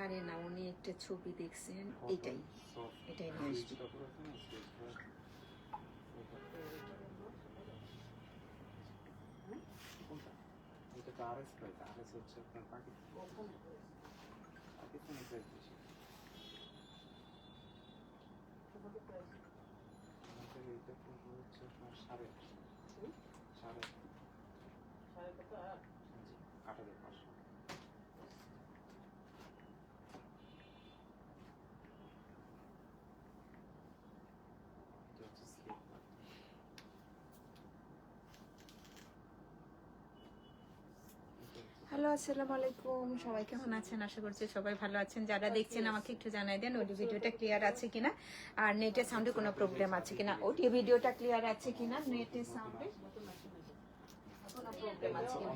আরে না, উনি একটা ছবি দেখছেন, এটাই এটাই নিয়ে আসছি। হ্যালো, আসসালামু আলাইকুম, সবাই কেমন আছেন? আশা করছি সবাই ভালো আছেন। যারা দেখছেন আমাকে একটু জানাই দেন অডিও ভিডিওটা ক্লিয়ার আছে কিনা, আর নেটের সাউন্ডে কোনো প্রবলেম আছে কিনা। অডিও ভিডিওটা ক্লিয়ার আছে কিনা, নেটের সাউন্ডে কোনো প্রবলেম আছে কিনা।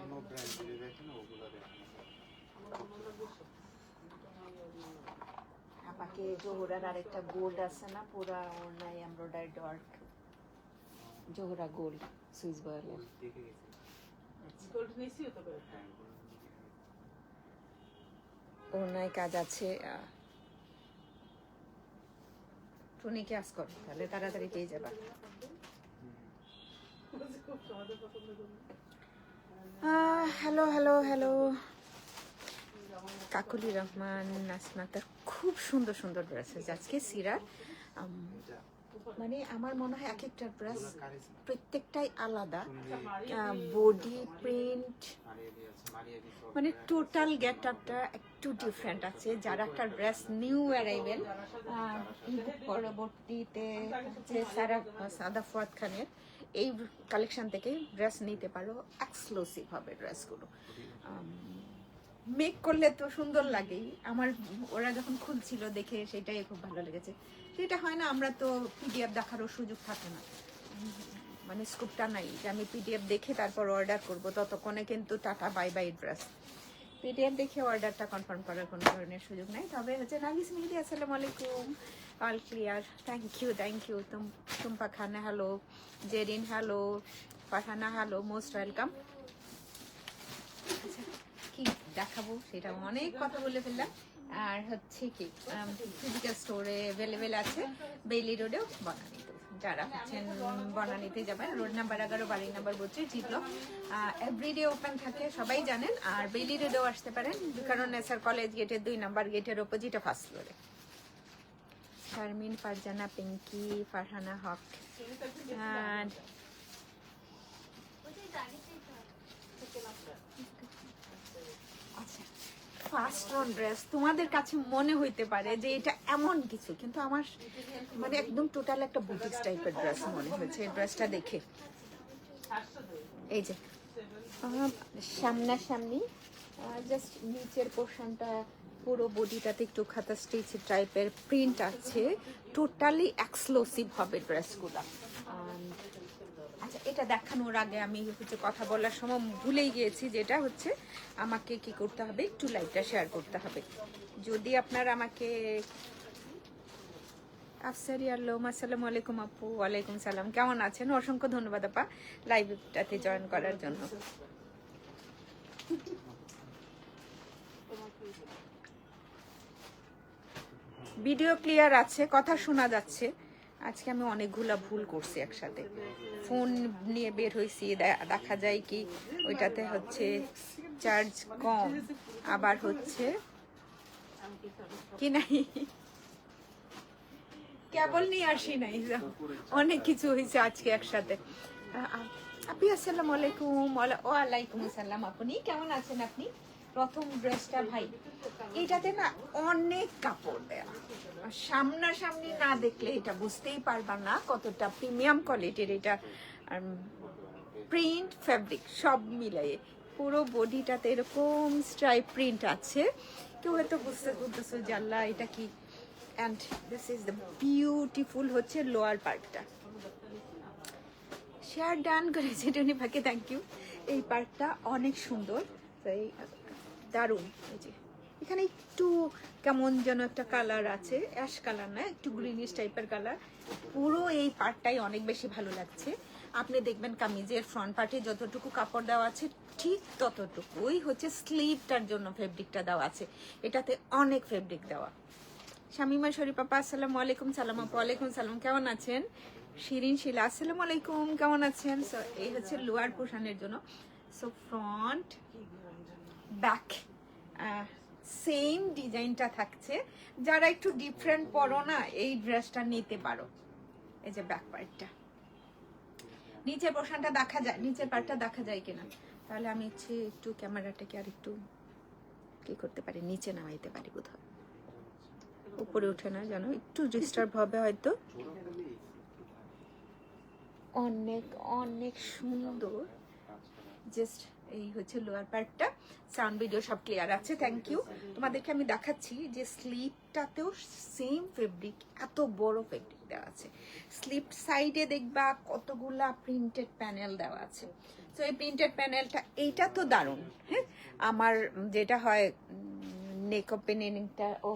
আমাকে জোহরার আরেকটা গোল্ড আছে না, পুরা ওড়নায় embroidery work, Zohra gold Swiss বয়েলের ওড়নায় কাজ আছে। টুনিকে আস কর, তাহলে তাড়াতাড়ি পেয়ে যাবা। Hello hello hello, Kakuli Rahman, নাসমাতার খুব সুন্দর সুন্দর ড্রেসেস আজকে সিরার। মানে আমার মনে হয় এক একটা ড্রেস প্রত্যেকটাই আলাদা, বডি প্রিন্ট, মানে টোটাল গেট আপটা একটু ডিফারেন্ট আছে। যারা একটা ড্রেস নিউ অ্যারাইভেল পরবর্তীতে যে সাদা ফুয়াদ খানের এই কালেকশন থেকে ড্রেস নিতে পারো, এক্সক্লুসিভ হবে ড্রেসগুলো। মেক করলে তো সুন্দর লাগেই। আমার ওরা যখন খুলছিল দেখে সেটাই খুব ভালো লেগেছে। সেটা হয় না, আমরা তো পিডিএফ দেখারও সুযোগ থাকে না, মানে স্কোপটা নাই যে আমি পিডিএফ দেখে তারপর অর্ডার করব। ততক্ষণে কিন্তু tata bye bye dress. PDF দেখে অর্ডারটা কনফার্ম করার কোনো ধরনের সুযোগ নাই। তবে হচ্ছে নাগিস মেহেদি, আসসালামু আলাইকুম, all clear, thank you Tumpa খানা হ্যালো, জেরিন হ্যালো, পাঠানা হ্যালো, মোস্ট ওয়েলকাম। আচ্ছা, কি দেখাবো সেটা অনেক কথা বলে ফেললাম। আর হচ্ছে কি ফিজিক্যাল স্টোরে অ্যাভেলেবেল আছে, বেইলি রোডেও, বনানীতে। যারা হচ্ছেন বনানীতে যাবেন, রোড নাম্বার 11, বাড়ি number 32, G block. Everyday open থাকে, সবাই জানেন। আর বেইলি রোডেও আসতে পারেন, কারণ এসআর কলেজ গেটের 2 নাম্বার গেটের অপোজিটে ফার্স্ট ফ্লোরে। শারমিন, ফারজানা, পিঙ্কি, ফারহানা হক, আচ্ছা ফার্স্ট রন ড্রেস তোমাদের কাছে মনে হইতে পারে যে এটা এমন কিছু, কিন্তু আমার মানে একদম টোটাল একটা বুটিক্স টাইপের ড্রেস মনে হয়েছে এই ড্রেসটা দেখে। এই যে সামনাসামনি জাস্ট নিচের পোর্শনটা, পুরো বডিটাতে একটু খাতা স্টিচ টাইপের প্রিন্ট আছে, টোটালি এক্সক্লুসিভ হবে ড্রেসগুলো। আচ্ছা, এটা দেখানোর আগে আমি হচ্ছে কথা বলার সময় ভুলেই গিয়েছি, যেটা হচ্ছে আমাকে কি করতে হবে, একটু লাইভটা শেয়ার করতে হবে। যদি আপনারা আমাকে আফসারি আল্লাহ, আসসালামু আলাইকুম আপু। ওয়ালাইকুম সালাম, কেমন আছেন? অসংখ্য ধন্যবাদ আপা লাইভটাতে জয়েন করার জন্য। ভিডিও ক্লিয়ার আছে, কথা শোনা যাচ্ছে। আজকে আমি অনেকগুলা ভুল করছি একসাথে, ফোন নিয়ে বের হয়েছি, দেখা যায় কি ওইটাতে হচ্ছে চার্জ কম, আবার হচ্ছে কি নাই, কেবল নিয়ে আসি নাই, অনেক কিছু হয়েছে আজকে একসাথে। আপনি আসসালামু আলাইকুম। ওয়ালাইকুম আসসালাম। আপনি কেমন আছেন? আপনি প্রথম ড্রেসটা ভাই, এটাতে না অনেক কাপড় দেয়া, সামনাসামনি না দেখলে এটা বুঝতেই পারবা না কতটা প্রিমিয়াম কোয়ালিটির এটা। প্রিন্ট, ফ্যাব্রিক সব মিলাই পুরো বডিটাতে এরকম স্ট্রাইপ প্রিন্ট আছে। কেউ হয়তো বুঝতেছো যে আল্লাহ এটা কি। And this is the beautiful হচ্ছে লোয়ার পার্টটা। শেয়ার ডান করেছে টুনিপাকে, থ্যাংক ইউ। এই পার্টটা অনেক সুন্দর, এই দারুণ। এই যে এখানে একটু কেমন যেন একটা কালার আছে, অ্যাশ কালার না, একটু গ্রিনিশ টাইপের কালার। পুরো এই পার্টটাই অনেক বেশি ভালো লাগছে। আপনি দেখবেন কামিজের ফ্রন্ট পার্টে যতটুকু কাপড় দেওয়া আছে ঠিক ততটুকুই হচ্ছে স্লিভটার জন্য ফেব্রিকটা দেওয়া আছে। এটাতে অনেক ফেব্রিক দেওয়া। শামিমা শরীফাপা আসসালামু আলাইকুম। সালাম আপু, ওয়ালাইকুম সালাম, কেমন আছেন? শিরিন শিলা আসসালামু আলাইকুম, কেমন আছেন? সো এই হচ্ছে লোয়ার পোর্শনের জন্য। সো ফ্রন্ট ব্যাক সেম ডিজাইনটা থাকছে। যারা একটু ডিফারেন্ট পরো না, এই ড্রেসটা নিতে পারো। এই যে ব্যাক পার্টটা, নিচের পোর্শনটা দেখা যায়, নিচের পার্টটা দেখা যায় কিনা? তাহলে আমি হচ্ছে একটু ক্যামেরাটাকে আর একটু কি করতে পারি, নিচে নামাইতে পারি বোধহয়, উপরে উঠে না যেন, একটু ডিস্টার্ব হবে হয়তো। অনেক অনেক সুন্দর। জাস্ট এই হচ্ছে লোয়ার পার্টটা। সাউন্ড ভিডিও সব ক্লিয়ার আছে, থ্যাংক ইউ। তোমাদেরকে আমি দেখাচ্ছি যে স্লিপটাতেও সেম ফেব্রিক, এত বড় ফেব্রিক দেওয়া আছে। স্লিপ সাইডে দেখবা কতগুলা প্রিন্টেড প্যানেল দেওয়া আছে। তো এই প্রিন্টেড প্যানেলটা, এইটা তো দারুণ। হ্যাঁ, আমার যেটা হয় নেক ওপেনিংটা ও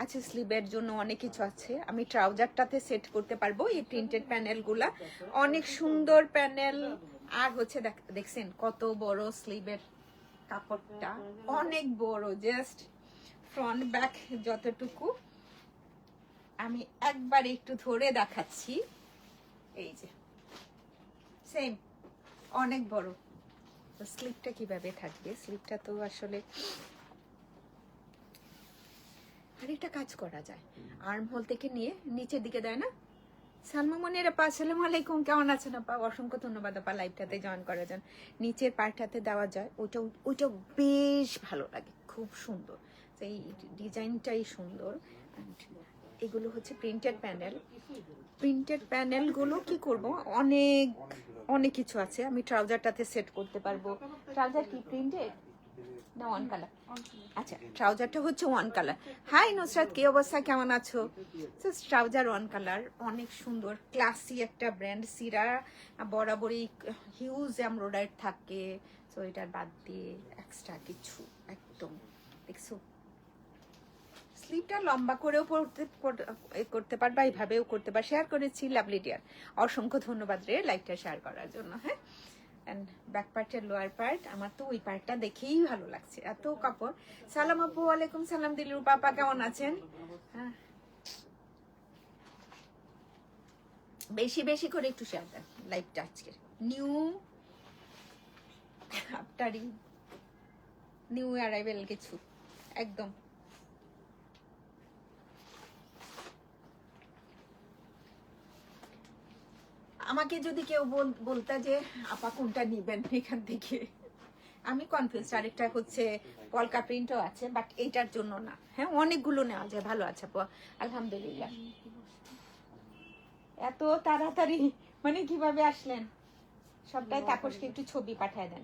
আচ্ছা, স্লিভের জন্য অনেক কিছু আছে। আমি ট্রাউজারটাতে সেট করতে পারবো এই প্রিন্টেড প্যানেলগুলা, অনেক সুন্দর প্যানেল। আর হচ্ছে দেখছেন কত বড় স্লিভের কাপড়টা, অনেক বড়। জাস্ট ফ্রন্ট ব্যাক যতটুকু, আমি একবার একটু ধরে দেখাচ্ছি। এই যে সেম, অনেক বড়। তো স্লিভটা কিভাবে থাকবে? স্লিভটা তো আসলে আর একটা কাজ করা যায়, আর্ম হোল থেকে নিয়ে নিচের দিকে দেয় না? সালমা মনির আপা আসসালামু আলাইকুম, কেমন আছেন আপা? অসংখ্য ধন্যবাদ আপা লাইভটাতে জয়েন করার জন্য। নিচের পার্টটাতে দেওয়া যায়, ওইটাও বেশ ভালো লাগে, খুব সুন্দর। এই ডিজাইনটাই সুন্দর। এগুলো হচ্ছে প্রিন্টেড প্যানেল। প্রিন্টেড প্যানেলগুলো কি করব, অনেক অনেক কিছু আছে। আমি ট্রাউজারটাতে সেট করতে পারবো। ট্রাউজার কি প্রিন্টেড না ওয়ান কালার? আচ্ছা, ট্রাউজারটা হচ্ছে ওয়ান কালার। হাই নুসরাত, কি অবস্থা, কেমন আছো? ট্রাউজার ওয়ান কালার, অনেক সুন্দর, ক্লাসি একটা ব্র্যান্ড। সিরা বরাবরই হিউজ এমব্রয়ডারি থাকে। তো এটার বাদ দিয়ে এক্সট্রা কিছু একদম দেখছো। স্লিভটা লম্বা করেও করতে পারবা, এইভাবেও করতে পার। শেয়ার করেছি লাভলি ডিয়ার, অসংখ্য ধন্যবাদ রে লাইভটা শেয়ার করার জন্য। হ্যাঁ, এন্ড ব্যাক পার্টের লোয়ার পার্ট, আমার তো ওই পার্টটা দেখেই ভালো লাগছে, এত কাপড়। সালাম আপু, ওয়ালাইকুম সালাম। দিলুর পাপা কেমন আছেন? হ্যাঁ, বেশি বেশি করে একটু শেয়ার দেন লাইভটা। আজকের নিউ আফটারি নিউ অ্যারাইভেল কিছু একদম। আমাকে যদি কেউ বলতা যে আপা কোনটা নিবেন এখান থেকে, আমি কনফিউজ। আরেকটা হচ্ছে পলকা প্রিন্টও আছে, বাট এইটার জন্য না। হ্যাঁ, অনেকগুলো নেওয়া যায়, ভালো আছে আপু, আলহামদুলিল্লাহ। এত তাড়াতাড়ি মানে কিভাবে আসলেন? সবটাই তাপসকে একটু ছবি পাঠায় দেন।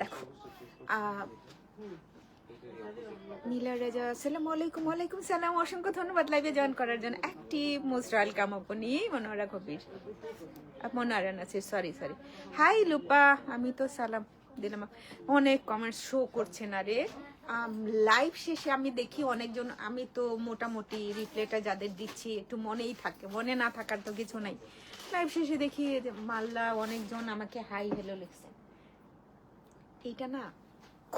দেখো নীলা রাজা আসসালামু আলাইকুম। ওয়ালাইকুম সালাম, অসংখ্য ধন্যবাদ লাইভে জয়েন করার জন্য। অ্যাক্টিভ মোস্ট ওয়েলকাম আপনি মনোরা কবির, মনোরা আছে, সরি। হাই লুপা, আমি তো সালাম দিলাম। অনেক কমেন্টস শো করছে না রে। লাইভ শেষে আমি দেখি অনেকজন, আমি তো মোটামুটি রিপ্লাইটা যাদের দিচ্ছি একটু মনেই থাকে, মনে না থাকার তো কিছু নাই। লাইভ শেষে দেখি মাল্লা অনেকজন আমাকে হাই হ্যালো লিখছে। এইটা না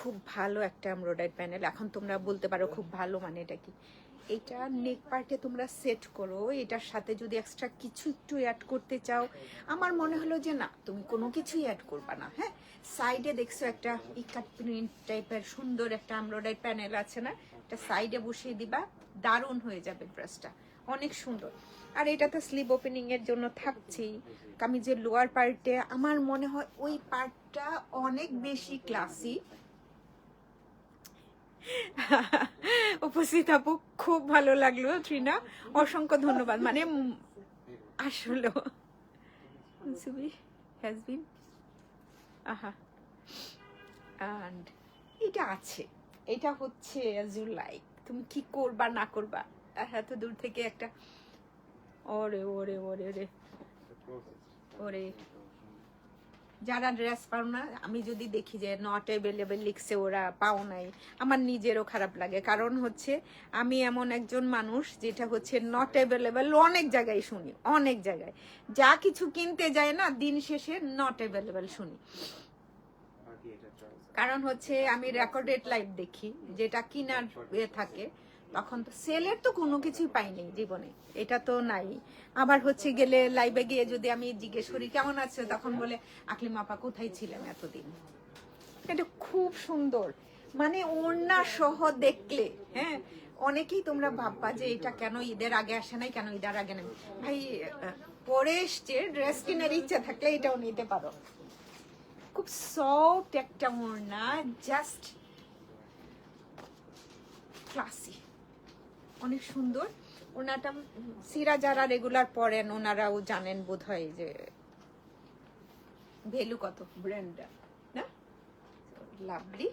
খুব ভালো একটা এমব্রয়ডারি প্যানেল। এখন তোমরা বলতে পারো খুব ভালো মানে এটা কি? এটা নেক পার্টে তোমরা সেট করো, এটার সাথে যদি এক্সট্রা কিছু একটু অ্যাড করতে চাও, আমার মনে হলো যে না, তুমি কোনো কিছুই অ্যাড করবা না। হ্যাঁ, সাইডে দেখছো একটা ইকাট প্রিন্ট টাইপের সুন্দর একটা এমব্রয়ডারি প্যানেল আছে না, এটা সাইডে বসিয়ে দিবা, দারুণ হয়ে যাবে ড্রেসটা, অনেক সুন্দর। আর এটা তো স্লিভ ওপেনিং এর জন্য থাকছেই। কামিজের লোয়ার পার্টে আমার মনে হয় ওই পার্টটা অনেক বেশি ক্লাসি। উপস্থিত আপু, খুব ভালো লাগলো ট্রিনা, অসংখ্য ধন্যবাদ। মানে আসলে হ্যাজ বিন আহা অ্যান্ড এটা আছে, এটা হচ্ছে অ্যাজ ইউ লাইক, তুমি কি করবা না করবা। এত দূর থেকে একটা ওরে ওরে ওরে ওরে ওরে, যারা ড্রেস পাও না, আমি যদি দেখি যে নট অ্যাভেলেবেল লিখছে, ওরা পাও নাই, আমার নিজেরও খারাপ লাগে। কারণ হচ্ছে আমি এমন একজন মানুষ যেটা হচ্ছে নট অ্যাভেলেবেল অনেক জায়গায় শুনি, অনেক জায়গায় যা কিছু কিনতে যায় না, দিন শেষে নট অ্যাভেলেবেল শুনি। কারণ হচ্ছে আমি রেকর্ডেড লাইভ দেখি, যেটা কিনার থাকে, তখন তো সেলের তো কোনো কিছুই পাইনি জীবনে, এটা তো নাই। আবার হচ্ছে গেলে লাইভে গিয়ে যদি আমি জিজ্ঞেস করি কেমন আছে, তখন বলে আকলিমা আপা কোথায় ছিলেন এতদিন। এটা খুব সুন্দর, মানে ওড়না সহ দেখলে, হ্যাঁ অনেকেই তোমরা ভাববা যে এটা কেন ঈদের আগে আসে নাই, কেন ঈদের আগে নেই। ভাই পরে এসছে, ড্রেস কেনার ইচ্ছা থাকলে এটাও নিতে পারো। খুব সফট একটা ওড়না, জাস্ট ক্লাসি, অনেক সুন্দর ওনাটা। সিরা যারা রেগুলার পরেন ওনারাও জানেন বোধহয় যে ভ্যালু কত ব্র্যান্ডটা না। লাভলি,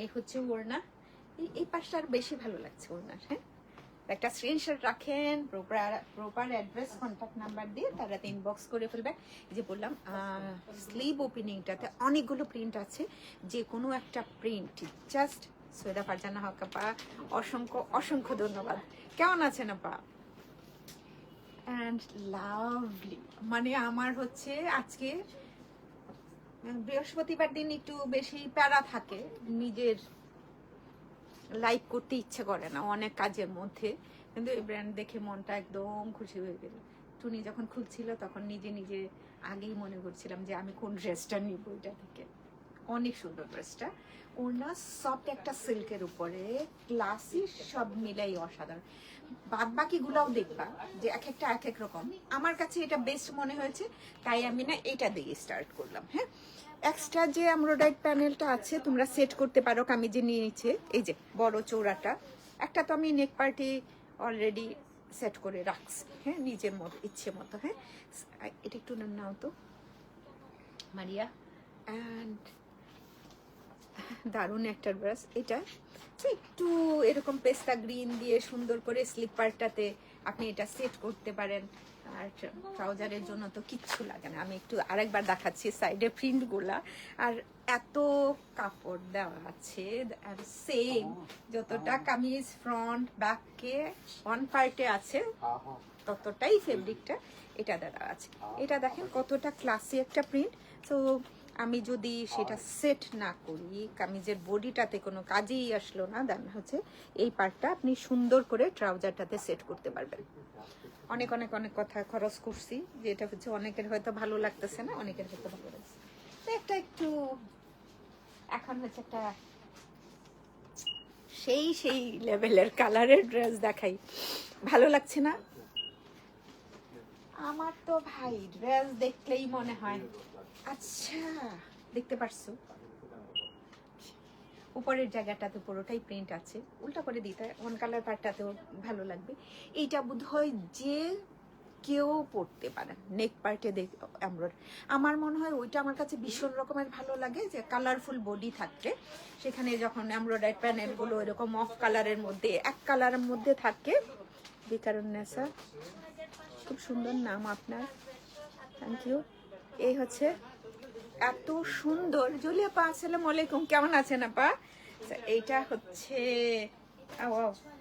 এই হচ্ছে ওড়না। এই পাশটা আর বেশি ভালো লাগছে ওড়নার। হ্যাঁ, একটা স্ক্রিনশট রাখেন, প্রপার অ্যাড্রেস কন্ট্যাক্ট নাম্বার দিয়ে তারা ইনবক্স করে ফেলবে। যে বললাম স্লিভ ওপেনিংটাতে অনেকগুলো প্রিন্ট আছে, যে কোনো একটা প্রিন্ট জাস্ট সৈয়দা ফারজানা হক আপা, অসংখ্য অসংখ্য ধন্যবাদ। কেমন আছেন আপা? অ্যান্ড লাভলি, মানে আমার হচ্ছে আজকে বৃহস্পতিবার দিন একটু বেশি প্যারা থাকে, নিজের লাইভ করতে ইচ্ছে করে না অনেক কাজের মধ্যে, কিন্তু এই ব্র্যান্ড দেখে মনটা একদম খুশি হয়ে গেল। টুনি যখন খুলছিল তখন নিজে নিজে আগেই মনে করছিলাম যে আমি কোন ড্রেসটা নিব এটা থেকে। অনেক সুন্দর ড্রেসটা, ওড়না সফট একটা সিল্কের উপরে, ক্লাসি, সব মিলাই অসাধারণ। বাদ বাকি গুলাও দেখবা যে এক একটা এক এক রকম, আমার কাছে এটা বেস্ট মনে হয়েছে, তাই আমি না এটা দিয়ে স্টার্ট করলাম। হ্যাঁ, এক্সট্রা যে এমব্রয়ডারি প্যানেলটা আছে তোমরা সেট করতে পারো কামিজের নিচে, এই যে বড় চৌড়াটা, একটা তো আমি নেক পার্টি অলরেডি সেট করে রাখছি। হ্যাঁ, নিজের মতো ইচ্ছে মতো। হ্যাঁ, এটা একটু নাও তো মারিয়া। অ্যান্ড দারুণ একটা ড্রেস এটা, একটু এরকম পেস্তা গ্রিন দিয়ে সুন্দর করে স্লিপারটাতে আপনি এটা সেট করতে পারেন। আর ট্রাউজারের জন্য তো কিচ্ছু লাগে না। আমি একটু আরেকবার দেখাচ্ছি সাইডে প্রিন্টগুলা, আর এত কাপড় দেওয়া আছে, আর সেম যতটা কামিজ ফ্রন্ট ব্যাককে ওয়ান পার্টে আছে ততটাই ফেব্রিকটা এটা দেওয়া আছে। এটা দেখেন কতটা ক্লাসি একটা প্রিন্ট। তো আমি যদি সেটা সেট না করি, কামিজের বডিটাতে কোনো কাজেই আসলো না, দেন হচ্ছে এই পার্টটা আপনি সুন্দর করে ট্রাউজারটাতে সেট করতে পারবেন। অনেক অনেক অনেক কথা খরচ করছি, যেটা হচ্ছে অনেকের হয়তো ভালো লাগতেছে না, অনেকের হয়তো ভালো লাগছে। তো একটা একটু এখন হচ্ছে একটা সেই সেই লেভেলের কালারের ড্রেস দেখাই, ভালো লাগছে না? আমার তো ভাই ড্রেস দেখলেই মনে হয়, আচ্ছা দেখতে পারছো উপরের জায়গাটাতে পুরোটাই প্রিন্ট আছে, উল্টা করে দিতে ওয়ান কালার পার্টটাতেও ভালো লাগবে। এইটা বোধহয় যে কেউ পড়তে পারে, নেক পার্টে দেখ এমব্রয়ডারি, আমার মনে হয় ওইটা আমার কাছে ভীষণ রকমের ভালো লাগে, যে কালারফুল বডি থাকতে সেখানে যখন এমব্রয়ডারি প্যানেলগুলো এরকম অফ কালারের মধ্যে এক কালারের মধ্যে থাকে। বিকারুন্নেসা, খুব সুন্দর নাম আপনার, থ্যাংক ইউ। এই হচ্ছে এত সুন্দর। জুলি আপা আসসালামু আলাইকুম, কেমন আছেন আপা? এইটা হচ্ছে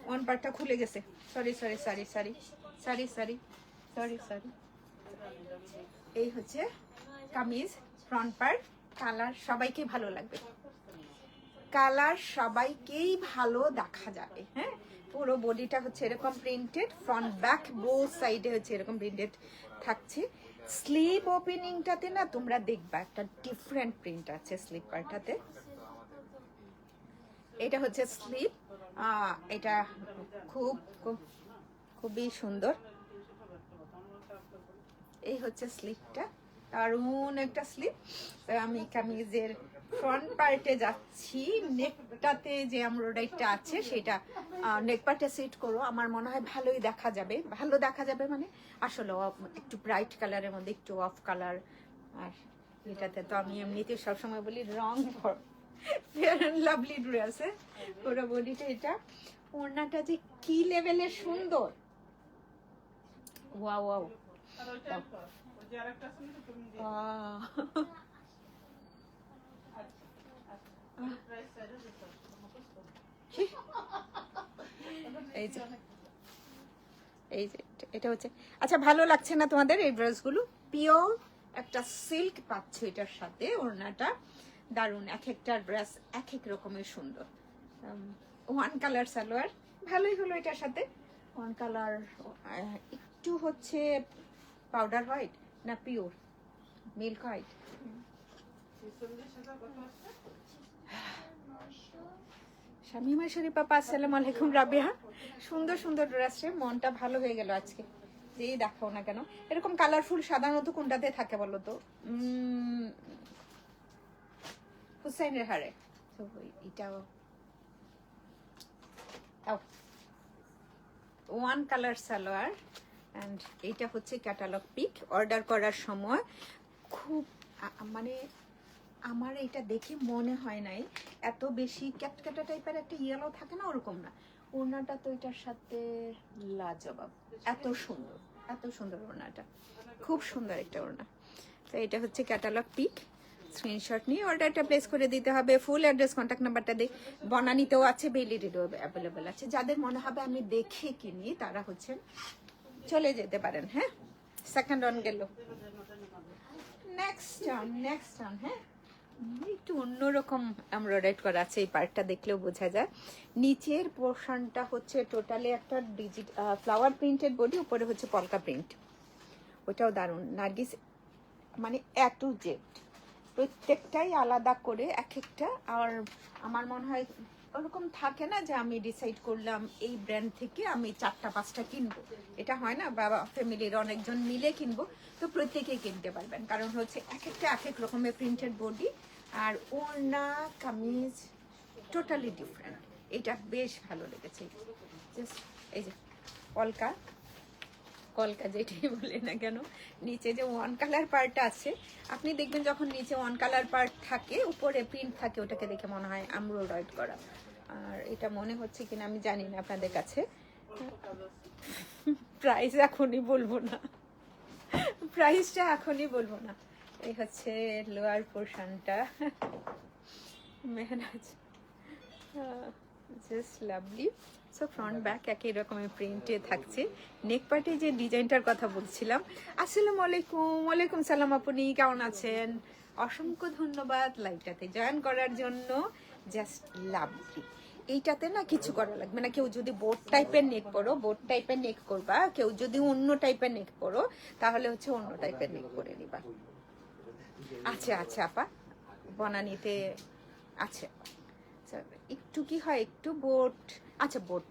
ওয়ান পার্টটা খুলে গেছে, sorry sorry sorry sorry sorry sorry sorry sorry. এই হচ্ছে কামিজ ফ্রন্ট পার্ট, কালার সবাইকে ভালো লাগবে, কালার সবাইকেই ভালো দেখা যাবে। হ্যাঁ, পুরো বডিটা হচ্ছে এরকম প্রিন্টেড, ফ্রন্ট ব্যাক বোথ সাইডে হচ্ছে এরকম প্রিন্টেড থাকছে। স্লিভ ওপেনিংটাতে না তোমরা দেখবা একটা ডিফারেন্ট প্রিন্ট আছে স্লিপারটাতে। এটা হচ্ছে স্লিভ, এটা খুব খুবই সুন্দর। এই হচ্ছে স্লিভটা, দারুণ একটা স্লিভ। আমি কামিজের ফ্রন্ট পার্টে যাচ্ছি। নেকটাতে যে এমব্রয়ডারিটা আছে সেটা নেক পার্টে সেট করো, আমার মনে হয় ভালোই দেখা যাবে। ভালো দেখা যাবে মানে আসলে একটু ব্রাইট কালারের মধ্যে একটু অফ কালার। আর এটাতে তো আমি এমনিতে সবসময় বলি রং ফেয়ার অ্যান্ড লাভলি ড্রেসে পুরো বডিটা। এটা ওড়নাটা যে কি লেভেলের সুন্দর, ওয়াও ওয়াও। এই যে এই যে এটা হচ্ছে, আচ্ছা ভালো লাগছে না তোমাদের এই ড্রেসগুলো? পিওর একটা সিল্ক পাচ্ছ এটার সাথে, ওড়নাটা দারুণ। এক একটা ড্রেস এক এক রকমের সুন্দর। ওয়ান কালার সালোয়ার, ভালোই হলো এটার সাথে। ওয়ান কালার একটু হচ্ছে পাউডার হোয়াইট না পিওর মিল্ক হোয়াইট। শামিমা শরীফ আপা আসসালামু আলাইকুম। রাবিয়া, সুন্দর সুন্দর ড্রেসে মনটা ভালো হয়ে গেল আজকে, যেই দেখাও না কেন। এরকম কালারফুল সাধারণত কোনটাতে থাকে বলো তো? হুসাইনের হারে। এটাও ওয়ান কালার সালোয়ার অ্যান্ড এইটা হচ্ছে ক্যাটালগ পিক। অর্ডার করার সময় খুব মানে আমার এটা দেখে মনে হয় নাই এত বেশি ক্যাটক্যাটা টাইপের একটা ইয়েলো থাকে না, ওরকম না। ওড়নাটা তো এটার সাথে লাজবাব, এত সুন্দর এত সুন্দর ওড়নাটা, খুব সুন্দর একটা ওড়না। তো এটা হচ্ছে ক্যাটালগ পিক। স্ক্রিনশট নিয়ে অর্ডারটা প্লেস করে দিতে হবে। ফুল অ্যাড্রেস কন্ট্যাক্ট নাম্বারটা দিয়ে বনানীতেও আছে, বেলিরিতেও অ্যাভেলেবেল আছে। যাদের মনে হবে আমি দেখে কিনি তারা হচ্ছে চলে যেতে পারেন। হ্যাঁ, সেকেন্ড অন গেল, নেক্সট অন। হ্যাঁ, একটু অন্যরকম এমব্রয়ডারি করা আছে, এই পার্টটা দেখলেও বোঝা যায়। নিচের পোর্শনটা হচ্ছে টোটালি একটা ফ্লাওয়ার প্রিন্টেড বডি, উপরে হচ্ছে পলকা প্রিন্ট। ওটাও দারুণ। নার্গিস মানে এ টু জেড প্রত্যেকটাই আলাদা করে এক একটা। আর আমার মনে হয় ওরকম থাকে না যে আমি ডিসাইড করলাম এই ব্র্যান্ড থেকে আমি 4-5টা কিনবো, এটা হয় না। বাবা ফ্যামিলির অনেকজন মিলে কিনবো, তো প্রত্যেকেই কিনতে পারবেন, কারণ হচ্ছে এক একটা এক এক রকমের প্রিন্টেড বডি আর ওড়না কামিজ টোটালি ডিফারেন্ট। এটা বেশ ভালো লেগেছে। জাস্ট এই যে কলকা যেটাই বলে না কেন, নিচে যে ওয়ান কালার পার্ট আছে, আপনি দেখবেন যখন নিচে ওয়ান কালার পার্ট থাকে উপরে প্রিন্ট থাকে, ওটাকে দেখে মনে হয় এমব্রয়ডারি করা। আর এটা মনে হচ্ছে কিনা আমি জানি না আপনাদের কাছে। প্রাইস এখনই বলবো না, প্রাইসটা এখনই বলবো না। এই হচ্ছে লোয়ার পোর্শনটা, Mehnaz just lovely. So front back একই রকমের প্রিন্টে থাকছে। নেক পার্টে যে ডিজাইনটার কথা বলছিলাম। আসসালামু আলাইকুম। ওয়ালাইকুম সালাম। আপনি কেমন আছেন? অসংখ্য ধন্যবাদ লাইভটাতে জয়েন করার জন্য। Just lovely. এইটাতে না কিছু করা লাগবে না। কেউ যদি বোট টাইপের নেক পরো, বোট টাইপের নেক করবা। কেউ যদি অন্য টাইপের নেক পরো, তাহলে হচ্ছে অন্য টাইপের নেক করে নিবা। আচ্ছা আচ্ছা আপা, বনানীতে আছে। একটু কি হয়, একটু বোট, আচ্ছা বোট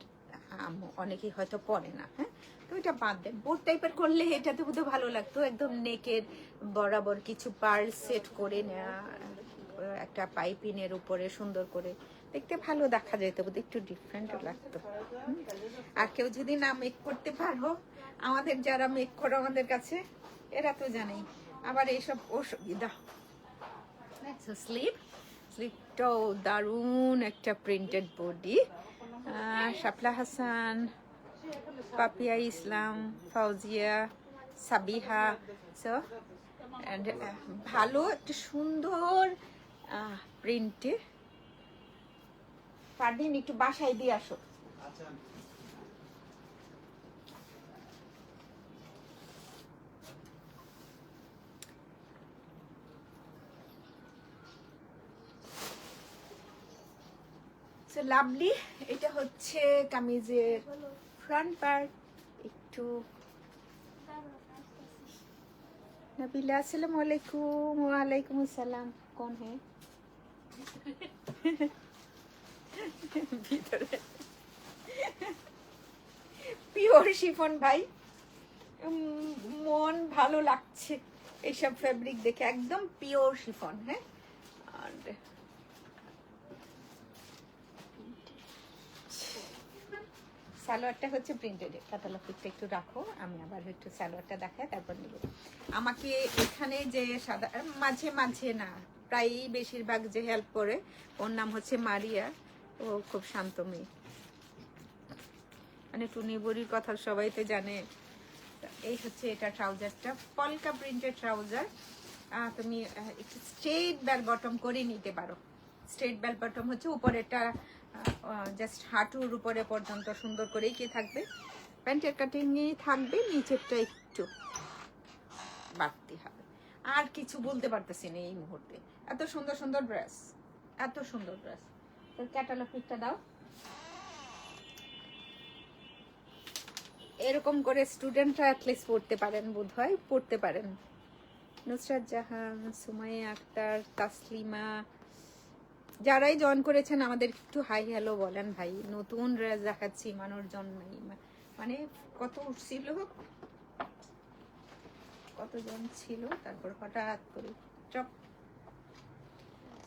অনেকেই হয়তো পরে না। হ্যাঁ, তো এটা বাদ দেন। বোট টাইপের করলে এটাতে বোধ ভালো লাগতো, একদম নেকের বরাবর কিছু পার্ল সেট করে নেওয়া, একটা পাইপিনের উপরে সুন্দর করে দেখতে ভালো দেখা যেত, বোধ একটু ডিফারেন্টও লাগতো। আর কেউ যদি না মেক করতে পারো, আমাদের যারা মেক করো আমাদের কাছে, এরা তো জানেই আবার এইসব অসুবিধা। স্লিপটাও দারুণ একটা প্রিন্টেড বডি। শাপলা হাসান, পাপিয়া ইসলাম, ফাউজিয়া, সাবিহা। সো ভালো একটা সুন্দর প্রিন্টে। পারদিন একটু বাসায় দিয়ে আসো। লাভলি। এটা হচ্ছে কামিজের ফ্রন্ট পার্ট। একটু নবিলা আসসালামু আলাইকুম। ওয়ালাইকুম আসসালাম। কোন হে ভিতরে পিওর শিফন ভাই, মন ভালো লাগছে এইসব ফেব্রিক দেখে, একদম পিওর শিফন। হ্যাঁ, সালোয়ারটা হচ্ছে প্রিন্টেড, ক্যাটালগ পিকটা একটু রাখো, আমি আবার একটু সালোয়ারটা দেখাই তারপর নিব। আমাকে এখানে যে সাদা মাঝে মাঝে না প্রায়ই বেশিরভাগ যে হেল্প করে ওর নাম হচ্ছে মারিয়া, ও খুব শান্ত মেয়ে, মানে টুনি বুড়ির কথা সবাই তো জানে। এই হচ্ছে এটা ট্রাউজারটা, পলকা প্রিন্টেড ট্রাউজার। তুমি একটু স্ট্রেট বেল বটম করে নিতে পারো। স্ট্রেট বেল বটম হচ্ছে উপরেটা জাস্ট হাঁটুর উপরে পর্যন্ত সুন্দর করেই কি থাকবে, প্যান্টের কাটিংয়েই থাকবে, নিচেরটা একটু বাড়তি হবে। আর কিছু বলতে পারতেছি না এই মুহূর্তে। এত সুন্দর সুন্দর ড্রেস, এত সুন্দর ড্রেস। তোর ক্যাটালগ পিকটা দাও। এরকম করে স্টুডেন্টরা অ্যাটলিস্ট পড়তে পারেন, বোধ হয় পড়তে পারেন। নুসরাত জাহান, সুমাইয়া আক্তার, তাসলিমা, যারাই জয়েন করেছেন আমাদের একটু হাই হ্যালো বলেন ভাই। নতুন ড্রেস দেখাচ্ছি, মানুষজন নাই, মানে কত উঠছিল, কতজন ছিল, তারপর হঠাৎ করে চপ।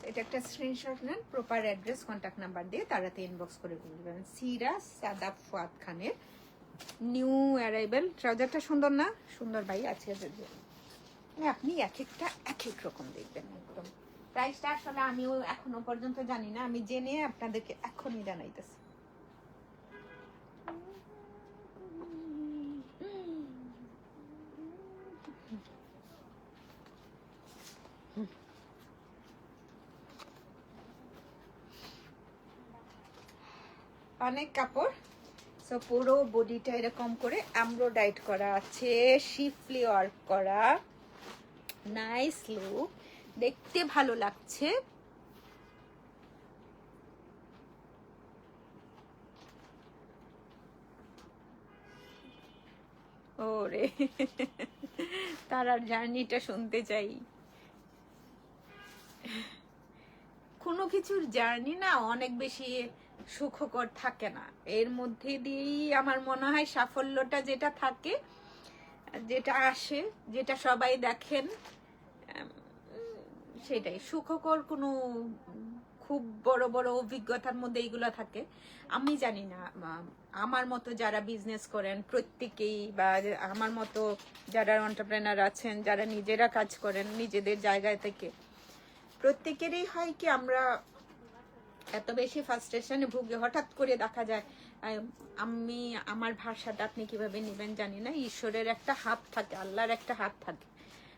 এটা একটা স্ক্রিনশট নেন, প্রপার অ্যাড্রেস কন্ট্যাক্ট নাম্বার দিয়ে তারাতে ইনবক্স করে বলবেন। সিরাজ সাদাব ফুয়াদ খানের নিউ অ্যারাইভেল ট্রাউজারটা সুন্দর না? সুন্দর ভাই আছে। আপনি এক একটা এক এক রকম দেখবেন একদম। প্রাইসটা আসলে আমিও এখনো পর্যন্ত জানি না, আমি জেনে আপনাদেরকে এখনই জানাইতেছি। অনেক কাপড়, সো পুরো বডিটা এরকম করে এমব্রয়ডারি করা আছে, শিফলি ওয়ার্ক করা, নাইস লুক, দেখতে ভালো লাগছে। ওরে তারার জার্নিটা শুনতে চাই। কোনো কিছুর জার্নি না অনেক বেশি সুখকর থাকে না, এর মধ্যে দিয়েই আমার মনে হয় সাফল্যটা যেটা থাকে, যেটা আসে, যেটা সবাই দেখেন, সেটাই সুখকর। কোনো খুব বড় বড় অভিজ্ঞতার মধ্যে এইগুলো থাকে। আমি জানি না আমার মতো যারা বিজনেস করেন প্রত্যেকেই, বা আমার মতো যারা এন্টারপ্রেনার আছেন, যারা নিজেরা কাজ করেন নিজেদের জায়গায় থেকে, প্রত্যেকেরই হয় কি আমরা এত বেশি ফ্রাস্ট্রেশনে ভুগে হঠাৎ করে দেখা যায়। আমি আমার ভাষাটা আপনি কিভাবে নেবেন জানি না, ঈশ্বরের একটা হাত থাকে, আল্লাহর একটা হাত থাকে।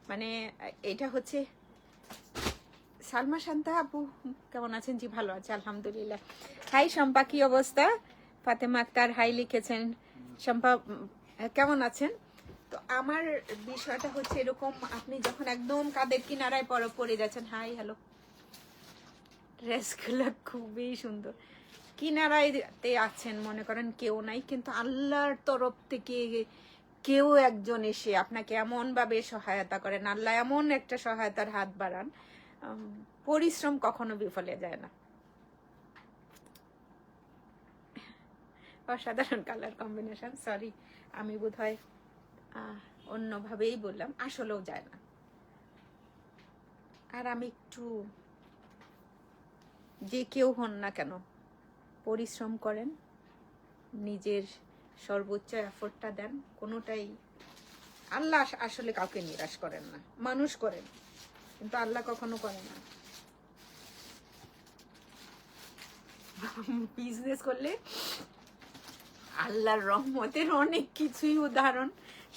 মানে এটা হচ্ছে সালমা শান্তা আপু কেমন আছেন? জি ভালো আছে আলহামদুলিল্লাহ। হাই শম্পা, কি অবস্থা? ফাতেমা আক্তার হাই লিখেছেন। শম্পা কেমন আছেন? তো আমার বিষয়টা হচ্ছে এরকম, আপনি যখন একদম কাদের কিনারায় পড়ে যাচ্ছেন, হাই হ্যালো, ড্রেসগুলো খুবই সুন্দর, কিনারাইতে আছেন, মনে করেন কেউ নাই, কিন্তু আল্লাহর তরফ থেকে কেউ একজন এসে আপনাকে এমন ভাবে সহায়তা করেন, আল্লাহ এমন একটা সহায়তার হাত বাড়ান, পরিশ্রম কখনো বিফলে যায় না। অসাধারণ কালার কম্বিনেশন, সরি আমি বোধহয় অন্যভাবেই বললাম, আসলেও যায় না। আর আমি একটু, যে কেউ হন না কেন পরিশ্রম করেন, নিজের সর্বোচ্চ এফোর্টটা দেন, কোনোটাই, আল্লাহ আসলে কাউকে নিরাশ করেন না, মানুষ করেন কিন্তু আল্লাহ কখনো করে না। বিজনেস করলে আল্লাহর রহমতের অনেক কিছুই উদাহরণ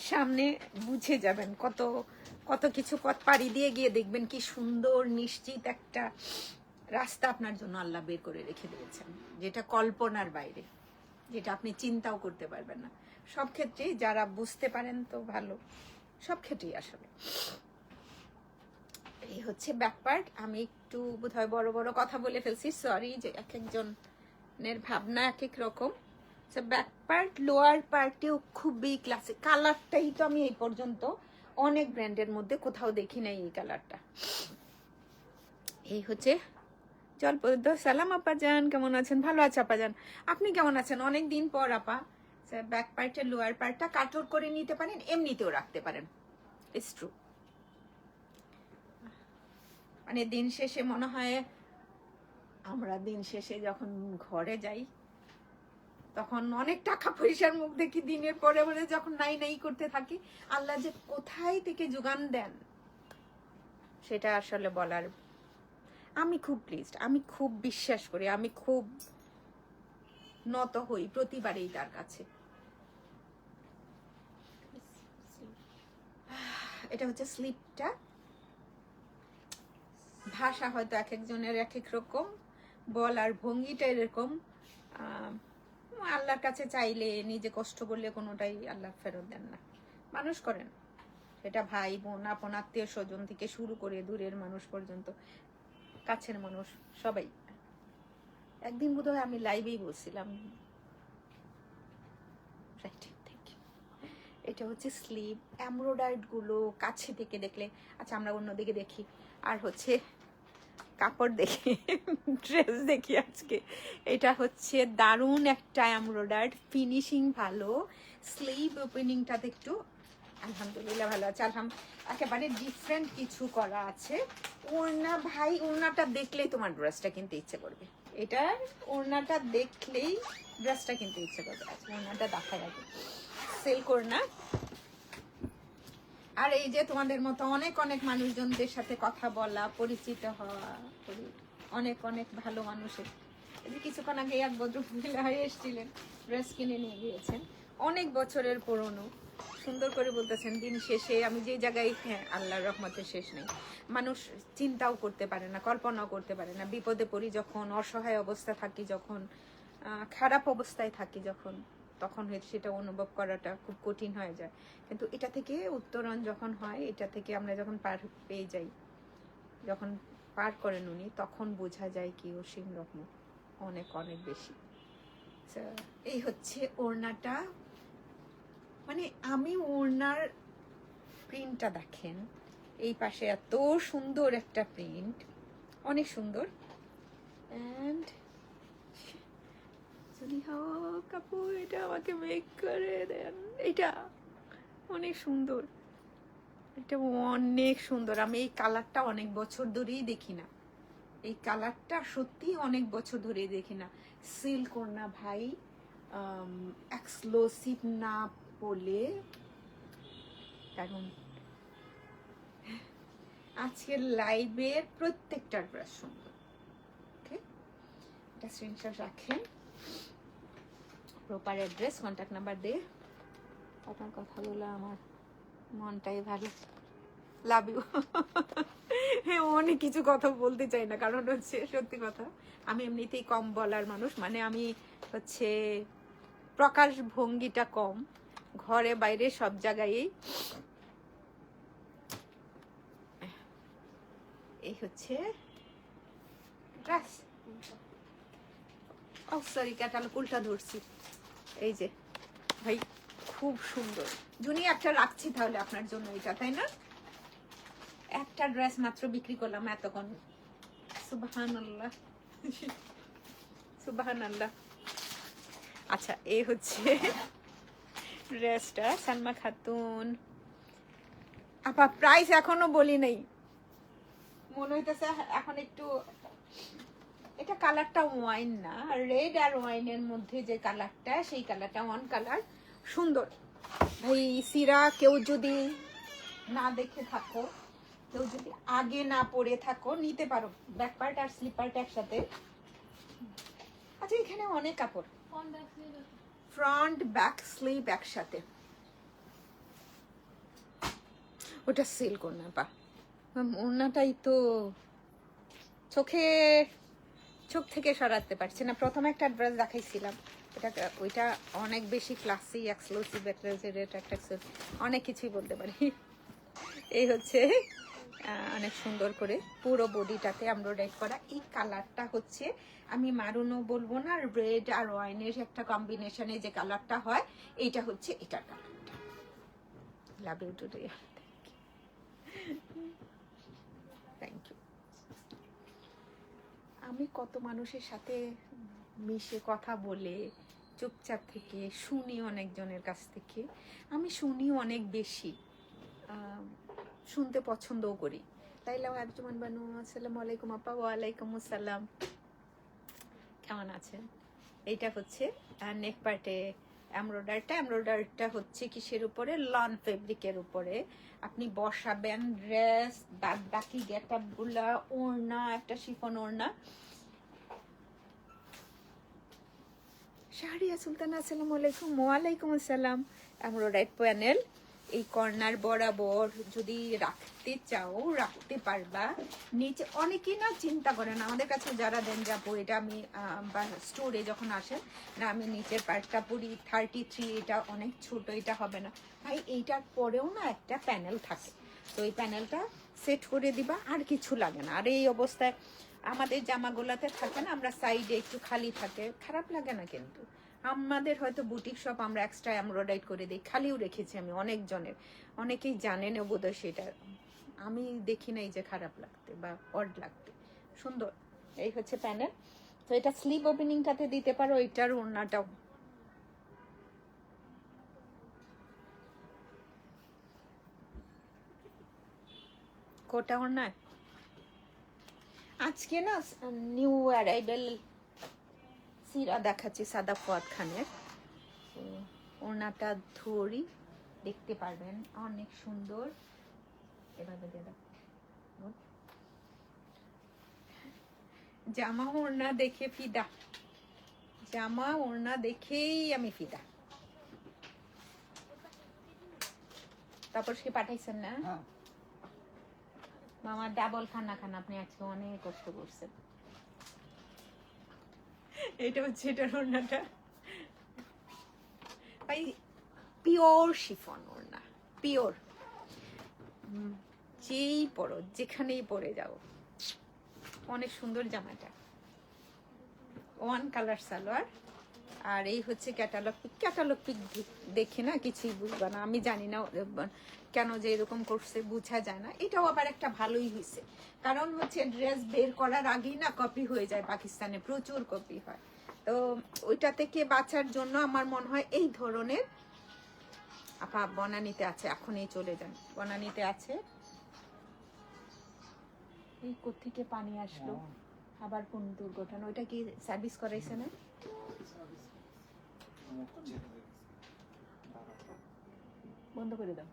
সামনে বুঝে যাবেন, কত কত কিছু পথ পাড়ি দিয়ে গিয়ে দেখবেন কি সুন্দর নিশ্চিত একটা রাস্তা আপনার জন্য আল্লাহ বের করে রেখে দিয়েছেন, যেটা কল্পনার বাইরে, যেটা আপনি চিন্তাও করতে পারবেন না। সব ক্ষেত্রেই যারা বুঝতে পারেন তো ভালো, সব ক্ষেত্রেই আসলে এই হচ্ছে ব্যাপার। আমি একটু বোধহয় বড় বড় কথা বলে ফেলছি, সরি, যে এক একজনের ভাবনা এক এক রকম। ব্যাক পার্ট লোয়ার পার্টেও খুবই ক্লাসিক, কালারটাই তো আমি এই পর্যন্ত অনেক ব্র্যান্ডের মধ্যে কোথাও দেখি নাই এই কালারটা। এই হচ্ছে জলপদ্ম। সালাম আপা যান, কেমন আছেন? ভালো আছে আপা যান, আপনি কেমন আছেন? অনেক দিন পর আপা। ব্যাক পার্টের লোয়ার পার্টটা কাটর করে নিতে পারেন, এমনিতেও রাখতে পারেন, ইটস ট্রু। মানে দিন শেষে মনে হয় আমরা দিন শেষে যখন ঘরে যাই তখন অনেক টাকা পয়সার মুখ দেখি, দিনের পরে পরে যখন নাই নাই করতে থাকি, আল্লাহ যে কোথায় থেকে যোগান দেন সেটা আসলে বলার। আমি খুব প্লিজড, আমি খুব বিশ্বাস করি, আমি খুব নত হই প্রতিবারেই তার কাছে। এটা হচ্ছে স্লিপটা। ভাষা হয়তো এক একজনের এক এক রকম, বলার ভঙ্গিটা এরকম। আল্লাহর কাছে চাইলে, নিজে কষ্ট করলে কোনোটাই আল্লাহ ফেরত দেন না। মানুষ করেন, সেটা ভাই বোন, আপন আত্মীয় স্বজন থেকে শুরু করে দূরের মানুষ পর্যন্ত, কাছের মানুষ সবাই। একদিন বোধহয় আমি লাইভেই বলছিলাম। এটা হচ্ছে স্লিভ, এমব্রয়ডারি গুলো কাছে থেকে দেখলে, আচ্ছা আমরা অন্যদিকে দেখি, আর হচ্ছে কাপড় দেখি, ড্রেস দেখি আজকে। এটা হচ্ছে দারুণ একটা এমব্রয়ডারি, ফিনিশিং ভালো, স্লিভ ওপেনিংটাতে একটু আলহামদুলিল্লাহ ভালো আছে। একেবারে ডিফারেন্ট কিছু করা আছে। ওড়না ভাই, ওড়নাটা দেখলেই তোমার ড্রেসটা কিনতে ইচ্ছে করবে। এটা ওড়নাটা দেখলেই ড্রেসটা কিনতে ইচ্ছে করবে। আচ্ছা ওড়নাটা দেখাই আগে, সিল্ক ওড়না। আর এই যে তোমাদের মতো অনেক অনেক মানুষজনদের সাথে কথা বলা, পরিচিত হওয়া, অনেক অনেক ভালো মানুষের। এই যে কিছুক্ষণ আগে এক ভদ্রমহিলা এসেছিলেন, ড্রেস কিনে নিয়ে গিয়েছেন, অনেক বছরের পুরনো। সুন্দর করে বলতেছেন দিন শেষে আমি যে জায়গায়, হ্যাঁ আল্লাহর রহমতের শেষ নেই, মানুষ চিন্তাও করতে পারে না, কল্পনাও করতে পারে না। বিপদে পড়ি যখন, অসহায় অবস্থা থাকি যখন, খারাপ অবস্থায় থাকি যখন, তখন সেটা অনুভব করাটা খুব কঠিন হয়ে যায়। কিন্তু এটা থেকে উত্তরণ যখন হয়, এটা থেকে আমরা যখন পার পেয়ে যাই, যখন পার করেন উনি, তখন বোঝা যায় কি অসীম রহমত, অনেক অনেক বেশি। এই হচ্ছে ওড়নাটা। মানে আমি ওড়নার প্রিন্টটা দেখেন, এই পাশে এত সুন্দর একটা প্রিন্ট, অনেক সুন্দর। এন্ড যদি হোক আপু এটা আমাকে মেক করে দেন, এটা অনেক সুন্দর, এটা অনেক সুন্দর। আমি এই কালারটা অনেক বছর ধরেই দেখি না, এই কালারটা সত্যি অনেক বছর ধরেই দেখি না। সিল্ক ওড়না ভাই, এক্সক্লুসিভ না বলে, কারণ আজকের লাইভের প্রত্যেকটা ড্রেস সুন্দর। ওকে, এটা স্ক্রিনশট রাখেন, প্রপার অ্যাড্রেস, কন্ট্যাক্ট নাম্বার দিয়ে। আপনার কথাগুলো আমার মনটাই ভালো, লাভ ইউ। হ্যাঁ অনেক কিছু কথা বলতে চাই না, কারণ হচ্ছে সত্যি কথা, আমি এমনিতেই কম বলার মানুষ। মানে আমি হচ্ছে প্রকাশ ভঙ্গিটা কম, ঘরে বাইরে সব জায়গায়। এই হচ্ছে ড্রেস। ও সরি, ক্যাটালগ উল্টা ধরছি। এই যে ভাই খুব সুন্দর। জুনি একটা রাখছি তাহলে আপনার জন্য, এটা তাই না? একটা ড্রেস মাত্র বিক্রি করলাম এতক্ষণ। সুবহানাল্লাহ, সুবহানাল্লাহ। আচ্ছা এই হচ্ছে ড্রেসটা, সালমা খাতুন আপা। প্রাইস এখনো বলি নাই, মনে হইতেছে এখন একটু। এটা কালারটা ওয়াইন না, রেড আর ওয়াইনের মধ্যে যে কালারটা, সেই কালারটা ওয়ান কালার, সুন্দর। ভাই সিরা কেউ যদি না দেখে থাকো, কেউ যদি আগে না পরে থাকো, নিতে পারো। ব্যাক পার্ট আর স্লিপ পার্ট একসাথে। আচ্ছা এখানে অনেক কাপড়, ফ্রন্ট ব্যাক স্লিপ একসাথে। ওটা সেল কর না পা, ওড়নাটাই তো চোখ থেকে সরাতে পারছি না। প্রথমে একটা ড্রেস দেখাইছিলাম, ওইটা অনেক বেশি ক্লাসি, এক্সক্লুসিভ, অনেক কিছুই বলতে পারি। এই হচ্ছে অনেক সুন্দর করে পুরো বডিটাতে এমব্রয়ডারি করা। এই কালারটা হচ্ছে, আমি মারুনও বলবো না, রেড আর ওয়াইনের একটা কম্বিনেশনে যে কালারটা হয়, এইটা হচ্ছে এটার কালারটা। Love you today, thank you. আমি কত মানুষের সাথে মিশে কথা বলে চুপচাপ থেকে শুনি, অনেকজনের কাছ থেকে আমি শুনি অনেক বেশি, শুনতে পছন্দও করি। তাইলে আরজুমান বানু, আসসালামু আলাইকুম আপা। ওয়ালাইকুম আসসালাম, কেমন আছেন? এইটা হচ্ছে নেক পার্টে এমব্রয়ডারিটা হচ্ছে কিসের উপরে? লন ফেব্রিকের উপরে। আপনি বসাবেন ড্রেস, বাদ বাকি গেটআপ গুলা, ওড়না, একটা শিফন ওড়না। শাহরিয়া সুলতান, আসসালামু আলাইকুম। ওয়ালাইকুম আসসালাম। এমব্রয়ডারি প্যানেল এই কর্নার বরাবর যদি রাখতে চাও রাখতে পারবা। নিচে অনেকেই না চিন্তা করেন, আমাদের কাছে যারা দেন যাবো, এটা আমি স্টোরে যখন আসেন না, আমি নিচের পার্টটা পরি 33, এটা অনেক ছোট, এটা হবে না ভাই। এইটার পরেও না একটা প্যানেল থাকে, তো এই প্যানেলটা সেট করে দিবা, আর কিছু লাগে না। আর এই অবস্থায় আমাদের জামাগুলাতে থাকে না, আমরা সাইডে একটু খালি থাকে, খারাপ লাগে না। কিন্তু আমাদের হয়তো বুটিক শপ, আমরা এক্সট্রা এমব্রয়ডারি করে দিই, খালিও রেখেছি আমি অনেক জনের, অনেকেই জানেন বোধহয় সেটা। আমি দেখি নাই যে খারাপ লাগতে বা অড লাগতে, সুন্দর। এই হচ্ছে প্যানেল। তো এটা স্লিভ ওপেনিংটাতে দিতে পারো, এটার ওড়নাটাও। কোটা ওড়নায় আজকে না নিউ অ্যারাইভেল সিরা দেখাচ্ছি, সাদা ফুয়াদ খানের। ওড়নাটা ধরি, দেখতে পারবেন, অনেক সুন্দর। এভাবে দিয়ে দাও। জামা ওড়না দেখে ফিদা, জামা ওড়না দেখেই আমি ফিদা। তারপর সে পাঠাইছেন না মামা, ডাবল খানা খান, আপনি আজকে অনেক কষ্ট করছেন। এটা হচ্ছে এটার ওড়নাটা ভাই, পিওর শিফন ওড়না, পিওর। যেই পরো, যেখানেই পরে যাও, অনেক সুন্দর জামাটা। One colour salwar. আর এই হচ্ছে ক্যাটালগ পিক। ক্যাটালগ পিক দেখে না কিছুই বুঝবা না, আমি জানি না কেন যে এরকম করছে, বোঝা যায় না। এটাও আবার একটা ভালোই হয়েছে, কারণ হচ্ছে ড্রেস বের করার আগেই না কপি হয়ে যায়, পাকিস্তানে প্রচুর কপি হয়। তো ওইটা থেকে বাঁচার জন্য আমার মনে হয় এই ধরনের। আপা বনানীতে আছে, এখনই চলে যান। বনানীতে আছে। এই কোত্থেকে পানি আসলো, আবার কোন দুর্ঘটনা? ওইটা কি সার্ভিস করাইছে না? বন্ধ করে দাও।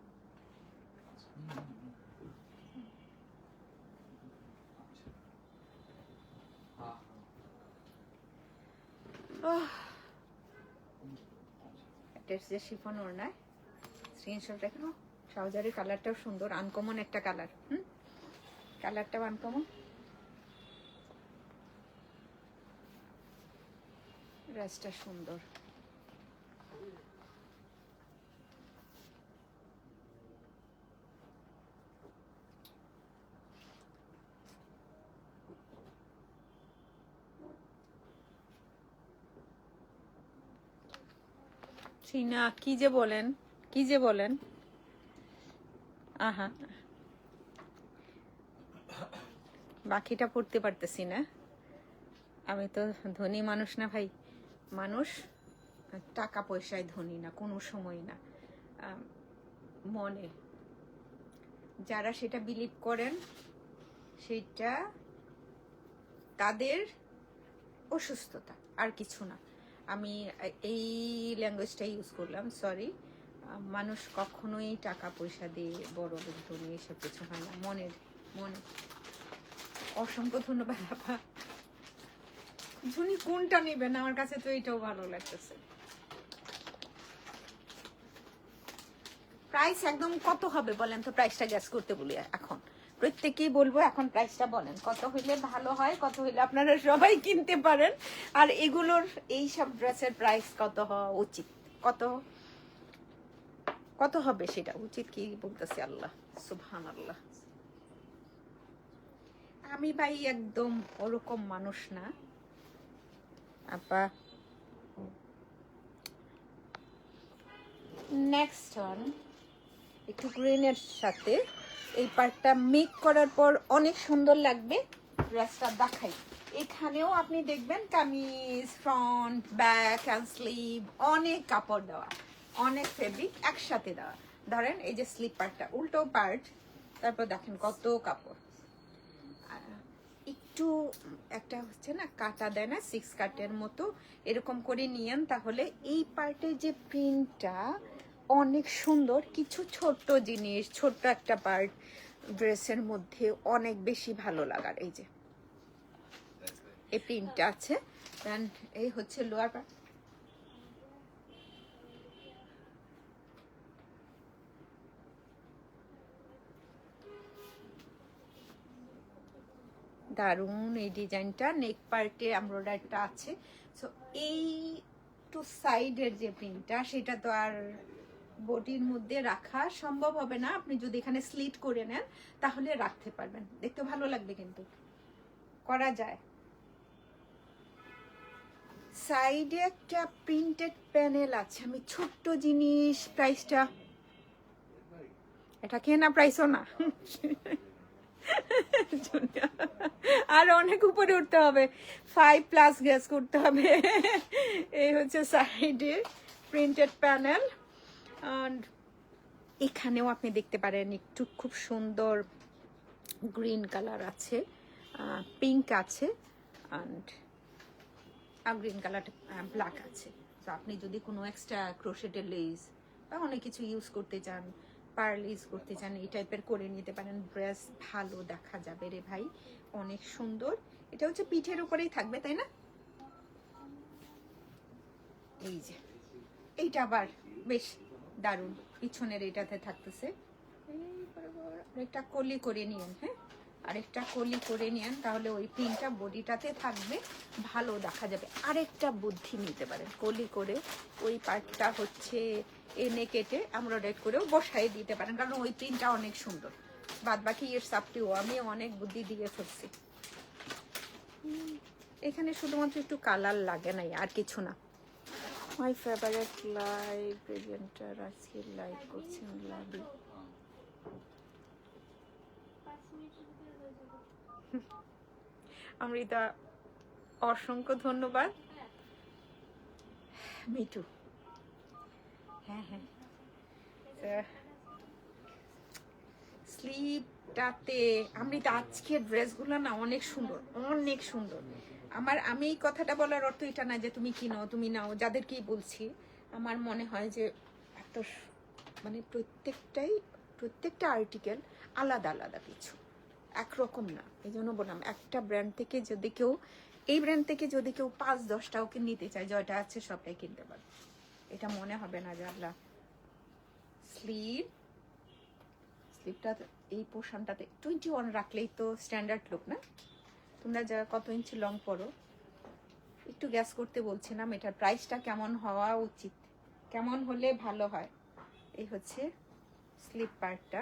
শিফন ওড়নায় স্ক্রিনশট রাখো। ট্রাউজারের কালারটাও সুন্দর, আনকমন একটা কালার। কালারটাও আনকমন, ড্রেসটা সুন্দর। না, কি যে বলেন, কি যে বলেন। আহা, বাকিটা পড়তে পারতেছি না। আমি তো ধনী মানুষ না ভাই, মানুষ টাকা পয়সায় ধনী না, কোনো সময় না, মনে। যারা সেটা বিলিভ করেন, সেটা তাদের অসুস্থতা, আর কিছু না। আমি এই ল্যাঙ্গুয়েজটা ইউজ করলাম, সরি। মানুষ কখনোই টাকা পয়সা দিয়ে বড় ধনী এসব কিছু হয় না, মনের। মনে। অসংখ্য ধন্যবাদ আপা। ঝুনি কোনটা নেবেন? আমার কাছে তো এটাও ভালো লাগতেছে। প্রাইস একদম কত হবে বলেন তো? প্রাইসটা গ্যাস করতে বলি এখন, প্রত্যেকেই বলবো এখন প্রাইসটা বলেন, কত হইলে ভালো হয়, কত হইলে আপনারা সবাই কিনতে পারেন। আর এগুলোর এই সব ড্রেসের প্রাইস কত হওয়া উচিত, কত কত হবে সেটা উচিত কি বলতেছি, আল্লাহ সুবহানাল্লাহ। আমি ভাই একদম ওরকম মানুষ না আপা। নেক্সট ওয়ান একটু গ্রিনের সাথে এই পার্টটা মেক করার পর অনেক সুন্দর লাগবে। ড্রেসটা দেখাই, এখানেও আপনি দেখবেন kameez, front, back and sleeve, অনেক কাপড় দেওয়া, অনেক ফেব্রিক একসাথে দেওয়া। ধরেন এই যে স্লিভ পার্টটা, উল্টো পার্ট, তারপর দেখেন কত কাপড়, একটু একটা হচ্ছে না কাটা দেয় না, 6 কাটের মতো এরকম করে নিয়েন, তাহলে এই পার্টের যে প্রিন্টটা অনেক সুন্দর। কিছু ছোট্ট জিনিস, ছোট্ট একটা পার্ট ড্রেসের মধ্যে অনেক বেশি ভালো লাগার। এই যে এই প্রিন্টটা আছে, অ্যান্ড এই হচ্ছে লোয়ার পার্ট। দারুন এই ডিজাইনটা, নেক পার্টে এমব্রয়ডারিটা আছে। সো এই টু সাইডের যে প্রিন্টটা সেটা তো আর বডির মধ্যে রাখা সম্ভব হবে না। আপনি যদি এখানে স্লিট করে নেন তাহলে রাখতে পারবেন, দেখতে ভালো লাগবে, কিন্তু করা যায়। সাইডে একটা প্রিন্টেড প্যানেল আছে। আমি ছোট্ট জিনিস, প্রাইসটা এটা কেনা প্রাইসও না, আর অনেক উপরে উঠতে হবে, 5+ গ্যাস করতে হবে। এই হচ্ছে সাইডে প্রিন্টেড প্যানেল। আর এখানেও আপনি দেখতে পারেন একটু খুব সুন্দর গ্রিন কালার আছে, পিঙ্ক আছে, অ্যান্ড গ্রিন কালারটা ব্ল্যাক আছে। তো আপনি যদি কোনো এক্সট্রা ক্রোশেটের লেস বা অনেক কিছু ইউজ করতে চান, পার্ল ইউজ করতে চান, এই টাইপের করে নিতে পারেন। ড্রেস ভালো দেখা যাবে রে ভাই, অনেক সুন্দর। এটা হচ্ছে পিঠের উপরেই থাকবে, তাই না? এই যে এইটা আবার বেশ দারুণ, পিছনের এটাতে থাকতেছে। আরেকটা কলি করে নিয়েন, হ্যাঁ আরেকটা কলি করে নিয়েন, তাহলে ওই প্রিন্টটা বডিটাতে থাকবে, ভালো দেখা যাবে। আরেকটা বুদ্ধি নিতে পারেন, কলি করে ওই পার্টটা হচ্ছে এনে কেটে এমব্রয়ডারি করেও বসাই দিতে পারেন, কারণ ওই প্রিন্টটা অনেক সুন্দর। বাদ বাকি ইটস আপ টু ইউ, আমি অনেক বুদ্ধি দিয়ে ফেলছি। এখানে শুধুমাত্র একটু কালার লাগে নাই, আর কিছু না। মাই ফেভারিট লাইভ প্রেজেন্টার আজকে লাইভ করছেন লাভি। অমৃতা অসংখ্য ধন্যবাদ। মিটু, হ্যাঁ হ্যাঁ, স্লিপটাতে অমৃতা আজকের ড্রেসগুলো না অনেক সুন্দর, অনেক সুন্দর। আমি এই কথাটা বলার অর্থ এটা না যে তুমি কিনো, তুমি নাও, যাদেরকেই বলছি। আমার মনে হয় যে এত মানে প্রত্যেকটা আর্টিকেল আলাদা আলাদা কিছু, একরকম না। এই জন্য বললাম একটা ব্র্যান্ড থেকে যদি কেউ, এই ব্র্যান্ড থেকে যদি কেউ 5-10টাও নিতে চায়, জয়টা আছে সবটাই কিনতে পারবে। এটা মনে হবে না যে আল্লাহ। স্লিপটা এই পোর্শনটাতে 21 রাখলেই তো স্ট্যান্ডার্ড লুক না? তোমরা যারা কত ইঞ্চি লং পরো একটু গ্যাস করতে বলছিলাম, এটার প্রাইসটা কেমন হওয়া উচিত, কেমন হলে ভালো হয়। এই হচ্ছে স্লিপ পার্টটা,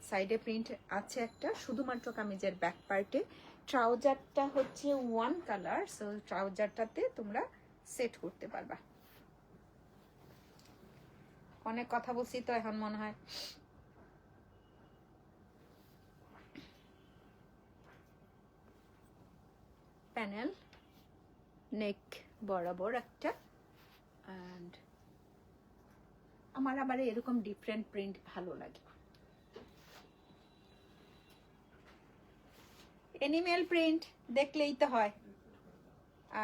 সাইডে প্রিন্ট আছে একটা, শুধুমাত্র কামিজের ব্যাক পার্টে। ট্রাউজারটা হচ্ছে 1 কালার, সো ট্রাউজারটাতে তোমরা সেট করতে পারবা। অনেক কথা বলছি তো এখন মনে হয়। প্যানেল নেক বরাবর একটা, অ্যান্ড আমার আবার এরকম ডিফারেন্ট প্রিন্ট ভালো লাগে। এনিমেল প্রিন্ট দেখলেই তো হয়।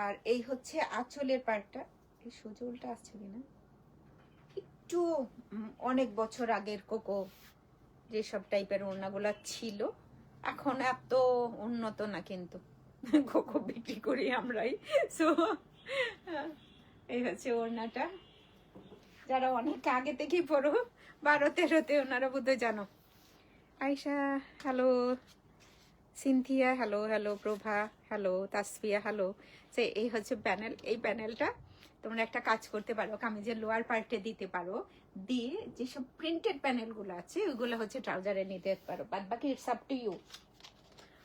আর এই হচ্ছে আঁচলের পার্টটা, এই সুজুলটা আসছে কিনা, একটু অনেক বছর আগের কোকো যেসব টাইপের ওড়নাগুলা ছিল, এখন এত উন্নত না, কিন্তু কোকো বিক্রি করি আমরাই। সো এই হচ্ছে ওড়নাটা, যারা অনেক আগে থেকেই পড়ো 12-13-তে, ওনারা বোধহয় জানো। Ayesha hello, Sinthia hello, hello Prova hello, Tasfia hello. সে এই হচ্ছে প্যানেল। এই প্যানেলটা তোমরা একটা কাজ করতে পারো, কামিজের লোয়ার পার্টে দিতে পারো, দিয়ে যেসব প্রিন্টেড প্যানেলগুলো আছে ওইগুলো হচ্ছে ট্রাউজারে নিতে পারো। বাদ বাকি ইটস আপ টু ইউ,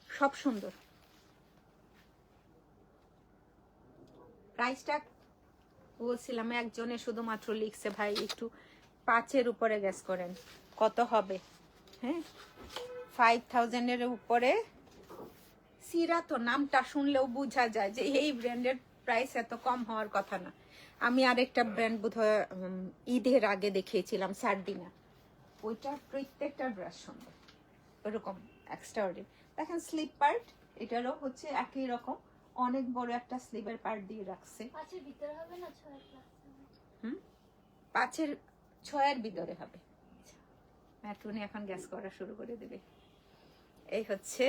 সব সুন্দর। প্রাইসটা বলছিলাম, একজনে শুধুমাত্র লিখছে ভাই একটু 5-এর উপরে গ্যাস করেন কত হবে। হ্যাঁ 5000-এর উপরে। সিরা তো নামটা শুনলেও বোঝা যায় যে এই ব্র্যান্ডের প্রাইস এত কম হওয়ার কথা না। আমি আরেকটা ব্র্যান্ড বোধহয় ঈদের আগে দেখিয়েছিলাম, সার্দিনা, ওইটা প্রত্যেকটা ড্রেস সুন্দর, ওরকম এক্সট্রাঅর্ডিনারি। দেখেন স্লিপ পার্ট, এটারও হচ্ছে একই রকম, অনেক বড় একটা স্লিভের পার্ট দিয়ে রাখছে। পাঁচের ভিতরে হবে না 6 ক্লাস? হুম, 5-6 ভিতরে হবে। টুনি এখন গ্যাস করা শুরু করে দেবে। এই হচ্ছে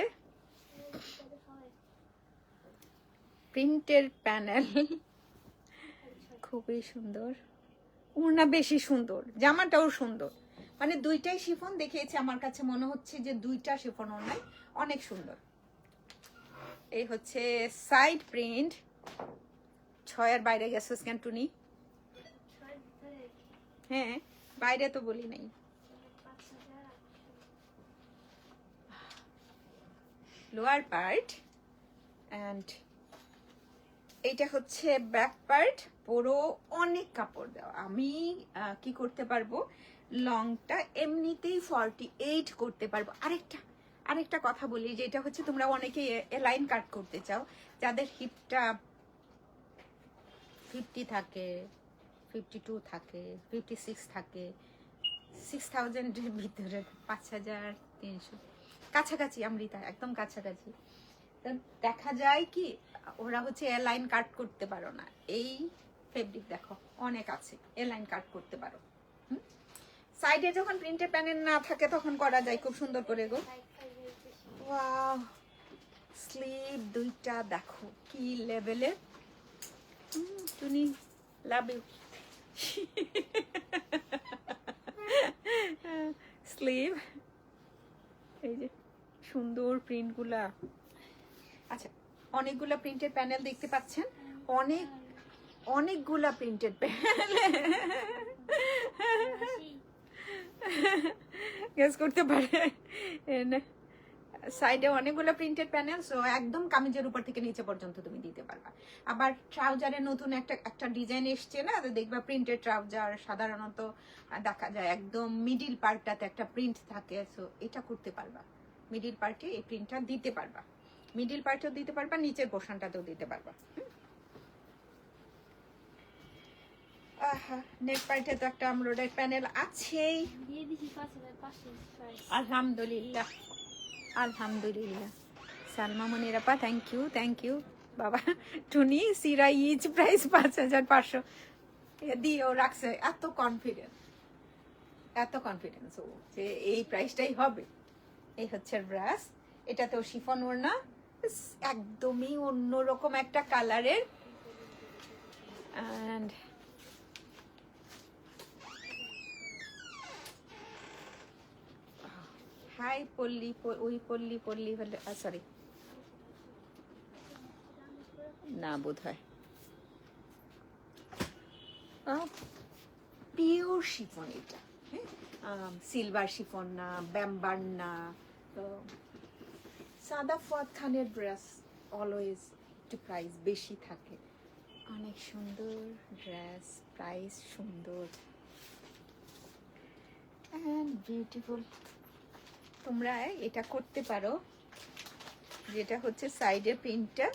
প্রিন্টের প্যানেল, খুবই সুন্দর, ওড়না বেশি সুন্দর, জামাটাও সুন্দর, মানে দুইটাই শিফন দেখিয়েছে। আমার কাছে মনে হচ্ছে যে দুইটা শিফন ওড়নাই অনেক সুন্দর। এই হচ্ছে সাইড প্রিন্ট। 6 বাইরে গেছে স্ক্যান টুনি। হ্যাঁ, বাইরে তো বলি নাই। লোয়ার পার্ট অ্যান্ড এইটা হচ্ছে ব্যাক পার্ট, পুরো অনেক কাপড় দেওয়া। আমি কি করতে পারবো, লংটা এমনিতেই 48 করতে পারবো। আরেকটা কথা বলি, যেটা হচ্ছে তোমরা অনেকে লাইন কাট করতে চাও, যাদের হিপটা 50 থাকে, 52 থাকে, 56 থাকে, 6000 এর ভিতরে, 5300 কাছাকাছি, অমৃতা একদম কাছাকাছি। তো দেখা যায় কি ওরা হচ্ছে লাইন কাট করতে পারো না। এই ফেব্রিক দেখো অনেক আছে, লাইন কাট করতে পারো। সাইডে যখন প্রিন্টের প্যানেল না থাকে তখন করা যায় খুব সুন্দর করে গো। ওয়াও, স্লিভ দুইটা দেখো কি লেভেলের। টুনি লাভ ইউ। স্লিভ, এই যে সুন্দর প্রিন্টগুলা। আচ্ছা, অনেকগুলা প্রিন্টেড প্যানেল দেখতে পাচ্ছেন, অনেকগুলা প্রিন্টেড প্যানেল। গেস করতে পারে, সাইডে অনেকগুলো প্রিন্টেড প্যানেল, সো একদম কামিজের উপর থেকে নিচে পর্যন্ত তুমি দিতে পারবা। আবার ট্রাউজারে নতুন একটা ডিজাইন এসছে না, দেখবা প্রিন্টেড ট্রাউজার সাধারণত দেখা যায় একদম মিডিল পার্টটাতে একটা প্রিন্ট থাকে, সো এটা করতে পারবা, মিডিল পার্টে এই প্রিন্টটা দিতে পারবা, মিডিল পার্টেও দিতে পারবা, নিচের পোর্শনটাতেও দিতে পারবা। নেক পার্টে তো একটা এমব্রয়ডারি প্যানেল আছেই। দিয়ে দিছি 5500 আলহামদুলিল্লাহ, আলহামদুলিল্লাহ। সালমা মনিরাপা, থ্যাংক ইউ বাবা। টুনি সিরা ইচ প্রাইস 5500 দিয়েও রাখছে। এত কনফিডেন্স ও যে এই প্রাইসটাই হবে। এই হচ্ছে ব্রাশ, এটাতেও শিফন ওড়না, একদমই অন্যরকম একটা কালারের। অ্যান্ড হাই পল্লী, ওই পল্লী সরি না, বোধ হয় পিওর শিফন এটা, হ্যাঁ, সিলভার শিফন না, ব্যাম্বার না। তো সাদা ফুয়াদ খানের ড্রেস অলওয়েজ একটু প্রাইস বেশি থাকে। অনেক সুন্দর ড্রেস, প্রাইস সুন্দর অ্যান্ড বিউটিফুল। তোমরা এটা করতে পারো, যেটা হচ্ছে সাইডের প্রিন্টটা,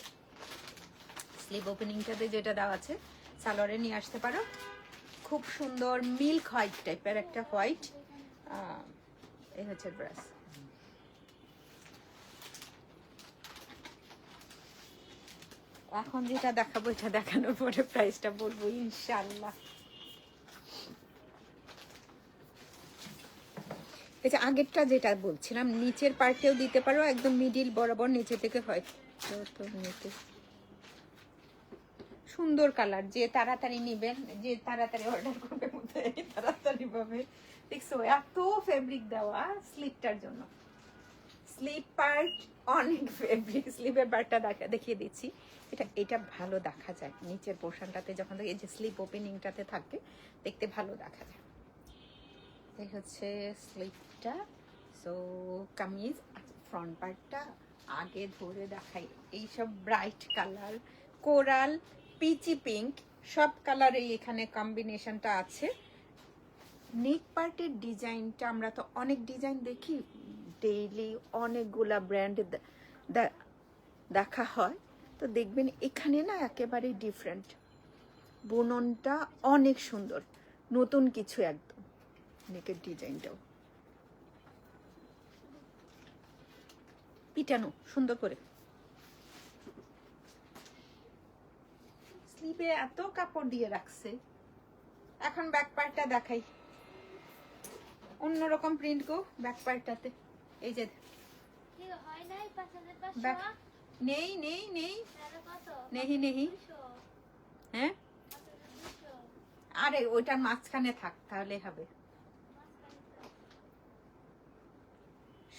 স্লিভ ওপেনিংটাতে যেটা দেওয়া আছে সালোয়ারে নিয়ে আসতে পারো। খুব সুন্দর মিল্ক হোয়াইট টাইপের একটা হোয়াইট। এই হচ্ছে ড্রেস। এখন যেটা দেখাবো, এটা দেখানোর পরে প্রাইসটা বলবো ইনশাআল্লাহ। এই যে আগেরটা যেটা বলছিলাম, নিচের পার্টেও দিতে পারো, একদম মিডিল বরাবর নিচে থেকে হয়। সুন্দর কালার, যে তাড়াতাড়ি নিবেন, যে তাড়াতাড়ি অর্ডার করবে তাড়াতাড়ি পাবে। দেখছো এত ফেব্রিক দেওয়া স্লিপটার জন্য। স্লিপ পার্ট অনেক ফেব্রিক, স্লিপের পার্টটা দেখিয়ে দিচ্ছি। এটা ভালো দেখা যায় নিচের পোর্শনটাতে, যখন এই যে স্লিপ ওপেনিংটাতে থাকে দেখতে ভালো দেখা যায়। এই হচ্ছে স্লিপটা। সো কামিজ ফ্রন্ট পার্টটা আগে ধরে দেখাই। এইসব bright colour, coral, peachy pink, সব কালারেই এখানে কম্বিনেশনটা আছে। নেক পার্টের ডিজাইনটা আমরা তো অনেক ডিজাইন দেখি ডেইলি, অনেকগুলা ব্র্যান্ড দেখা হয়, তো দেখবেন এখানে না একেবারে ডিফারেন্ট, বুননটা অনেক সুন্দর, নতুন কিছু একদম। নেকের ডিজাইনটাও পিটানো সুন্দর করে, স্লিভে এত কাপড় দিয়ে রাখছে। এখন ব্যাক পার্টটা দেখাই, অন্যরকম প্রিন্ট গো ব্যাক পার্টটাতে। এই যে কি হয় নাই 5500 ব্যাক, নেই নেই নেই তাহলে কত? নেহি নেহি, 200 হ্যাঁ 5200 আরে ওইটার মাঝখানে থাক তাহলে হবে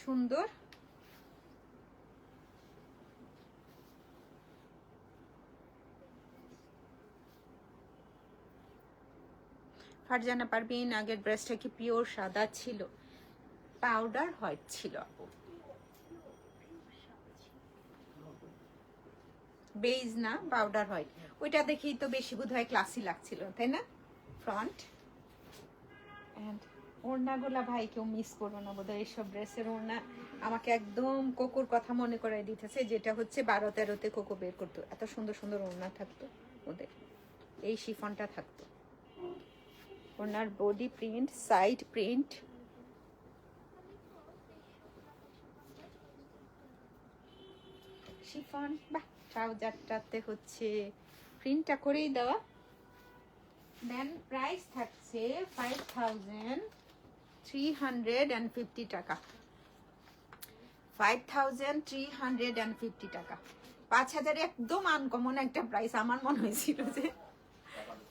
সুন্দর। ফারজানা পারবিন, আগের ড্রেসটা কি পিওর সাদা ছিল? পাউডার হোয়াইট ছিল আপু, বেজ না, পাউডার হোয়াইট। ওইটা দেখেই তো বেশি বোধহয় ক্লাসি লাগছিল, তাই না? ফ্রন্ট এন্ড ওড়নাগুলা ভাই কেউ মিস করবো না বোধহয়। এইসব ড্রেসের ওড়না আমাকে একদম কোকোর কথা মনে করাই দিতেছে, যেটা হচ্ছে 12-13-তে কোকো বের করতো। এত সুন্দর সুন্দর ওড়না থাকতো ওদের, এই শিফনটা থাকতো। ওনার body print, side print, chiffon. বাহ, ট্রাউজারটাতে হচ্ছে প্রিন্টটা করেই দেওয়া। দেন প্রাইস থাকছে 5350 টাকা। 5350 টাকা। 5000 একদম আনকমন একটা প্রাইস। আমার মনে হয়েছিল যে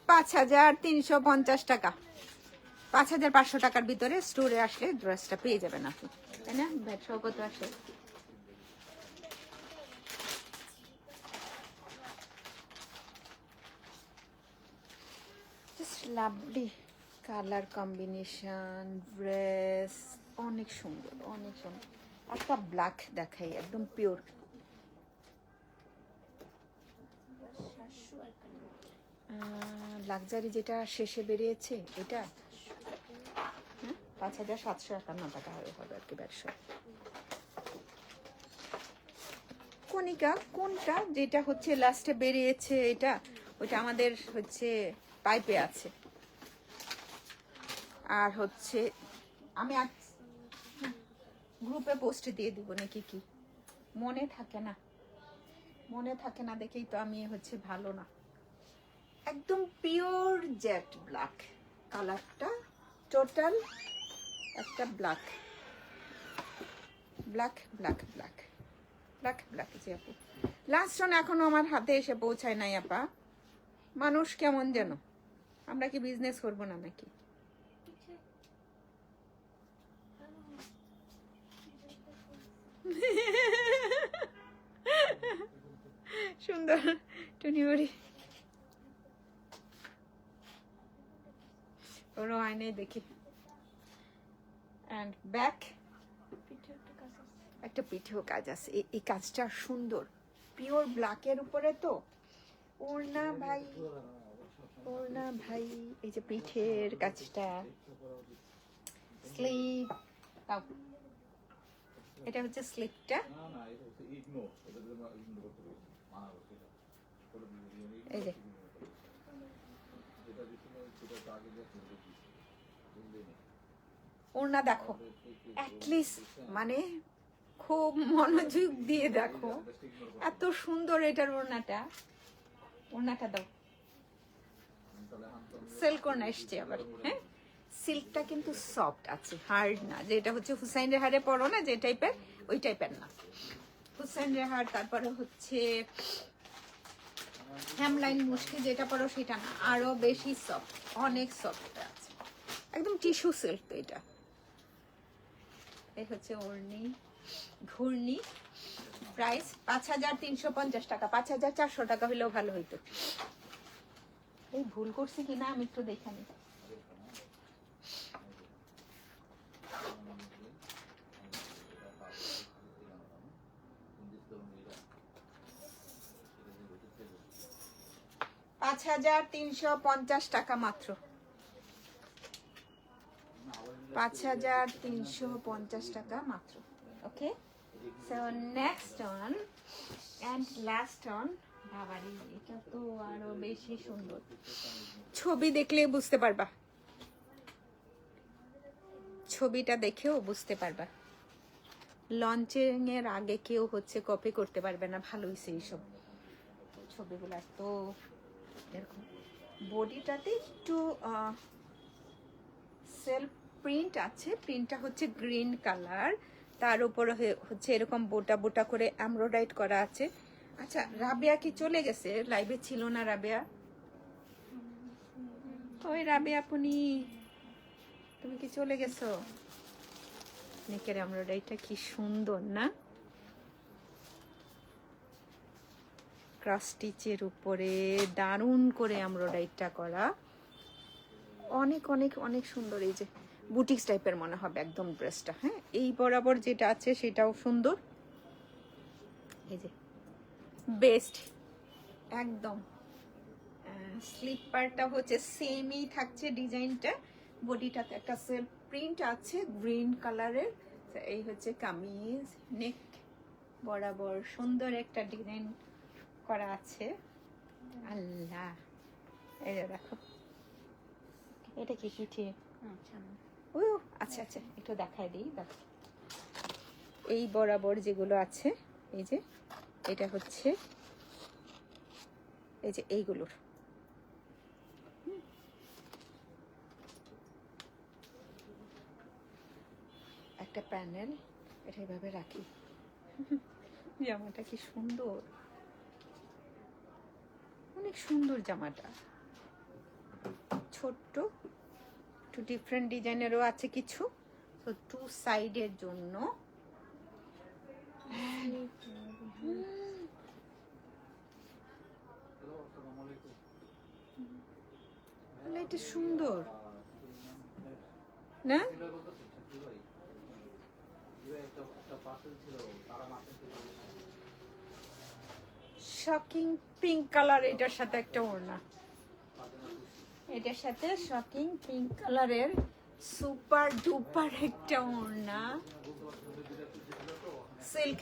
5350 টাকা, 5500 টাকার ভিতরে স্টোরে আসলে ড্রেসটা পেয়ে যাবেন আপনি, তাই না? ব্যাট সহ কত আসে? Just lovely colour combination, dress অনেক সুন্দর, অনেক সুন্দর। একটা ব্ল্যাক দেখাই, একদম পিওর লাক্সারি, যেটা শেষে বেরিয়েছে এটা, হ্যাঁ 5751 টাকা হবে আর কি ব্যবসা। কণিকা কোনটা, যেটা হচ্ছে লাস্টে বেরিয়েছে এটা, ওইটা আমাদের হচ্ছে পাইপে আছে। আর হচ্ছে আমি গ্রুপে পোস্ট দিয়ে দিব নাকি, কি মনে থাকে না, মনে থাকে না দেখেই তো আমি হচ্ছে ভালো না। একদম পিওর জেট ব্ল্যাক কালারটা, টোটাল একটা black black black black black black. জি আপু, লাস্ট ওয়ান এখনো আমার হাতে এসে পৌঁছায় নাই আপা। মানুষ কেমন যেন, আমরা কি বিজনেস করবো না নাকি? সুন্দর টুনিবড়ি ওরও হয় নাই দেখি। অ্যান্ড ব্যাক একটা পিঠেও কাজ আছে, এই কাজটা সুন্দর, পিওর ব্ল্যাকের উপরে তো। ওড়না ভাই, ওড়না ভাই, এই যে পিঠের কাজটা, স্লিভ, এটা হচ্ছে স্লিভটা। এই যে ওড়না দেখো, অ্যাটলিস্ট মানে খুব মনোযোগ দিয়ে দেখো, এত সুন্দর এটার ওড়নাটা। ওড়নাটা দাও, সিল্ক ওড়না এসছে আবার, হ্যাঁ সিল্কটা কিন্তু সফট আছে, হার্ড না। যেটা হচ্ছে হুসাইন রেহারে পরো না যে টাইপের, ওই টাইপের না। হুসাইন রেহার তারপরে হচ্ছে হেমলাইন মুশকি যেটা পরো সেটা না, আরো বেশি সফট, অনেক সফট আছে, একদম টিস্যু সিল্ক। তো এটা এই হচ্ছে ওড়নি, ঘূর্ণি। প্রাইস 5350 টাকা। 5400 টাকা হলেও ভালো হইতো। এই ভুল করছি কিনা আমি একটু দেখে নিই। পাঁচ 5350 টাকা মাত্র, 5350 টাকা মাত্র। Okay, so next one and last one. বাবারি, এটা তো আরো বেশি সুন্দর। ছবি দেখলে বুঝতে পারবা, ছবিটা দেখেও বুঝতে পারবা। লঞ্চিং এর আগে কেউ হচ্ছে কপি করতে পারবে না। ভালো হয়েছে এইসব ছবিগুলো, তো এরকম বডিটাতে একটু সেলফ প্রিন্ট আছে, প্রিন্টটা হচ্ছে গ্রিন কালার, তার উপরে হচ্ছে এরকম বোটা বোটা করে এমব্রয়ডারি করা আছে। আচ্ছা, রাবেয়া কি চলে গেছে? লাইভে ছিল না রাবেয়া? ওই রাবেয়া আপনি, তুমি কি চলে গেছো? নেকের এমব্রয়ডারিটা কি সুন্দর না, ক্রস স্টিচের উপরে দারুণ করে এমব্রয়ডারিটা করা, অনেক অনেক অনেক সুন্দর। এই যে বুটিক্স টাইপের মনে হবে একদম ড্রেসটা। হ্যাঁ, এই বরাবর যেটা আছে সেটাও সুন্দর। এই যে বেস্ট একদম। স্লিপারটা হচ্ছে সেমই থাকছে ডিজাইনটা, বডিটাতে একটা সেলফ প্রিন্ট আছে গ্রিন কালারের। এই হচ্ছে কামিজ, নেক বরাবর সুন্দর একটা ডিজাইন করা আছে। আল্লাহ, এই যে দেখো, এটা কি পিঠে? ও আচ্ছা আচ্ছা, একটু দেখাই দিই। দেখো এই বরাবর যেগুলো আছে, এই যে এটা হচ্ছে এই যে এইগুলোর একটা প্যানেল, এটা এইভাবে রাখি। জামাটা কি সুন্দর, অনেক সুন্দর জামাটা, ছোট্ট একটু ডিফারেন্ট ডিজাইনেরও আছে কিছু। তো টু সাইডের জন্য এটা সুন্দর না? শকিং পিঙ্ক কালার, এটার সাথে একটা ওড়না, এটার সাথে শকিং পিঙ্ক কালারের সুপার ডুপার একটা ওড়না, সিল্ক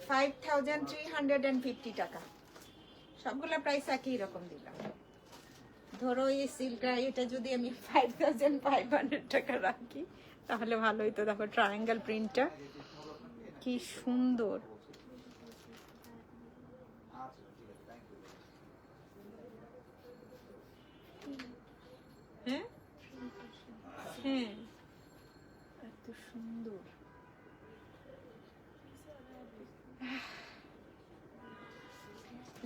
5350 টাকা। সবগুলা প্রাইস একই রকম দিলাম। ধরো এই সিল্কটা, এটা যদি আমি 5500 টাকা রাখি তাহলে ভালোই তো। দেখো ট্রায়াঙ্গেল প্রিন্টটা কি সুন্দর, হ্যাঁ হ্যাঁ, এত সুন্দর।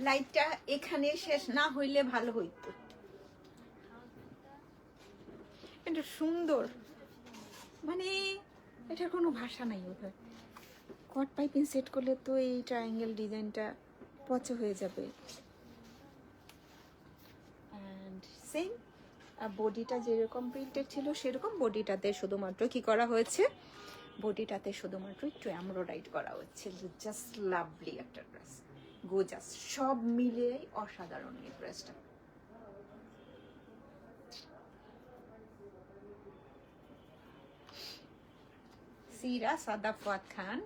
লাইটটা এখানে শেষ না হইলে ভালো হইতো। এটা সুন্দর, মানে এটার কোনো ভাষা নাই। ওদের কট পাইপিং সেট করলে তো এই ট্রায়াঙ্গেল ডিজাইনটা পচা হয়ে যাবে। অ্যান্ড সেম বডিটা যেরকম প্রিন্টেড ছিল সেরকম বডিটাতে শুধুমাত্র কি করা হয়েছে, বডিটাতে শুধুমাত্র একটু এমব্রয়ডারি করা হচ্ছে। জাস্ট লাভলি একটা ড্রেস, গোজাস, সব মিলিয়েই অসাধারণ এই ড্রেসটা। সিরা সাদাফাত খান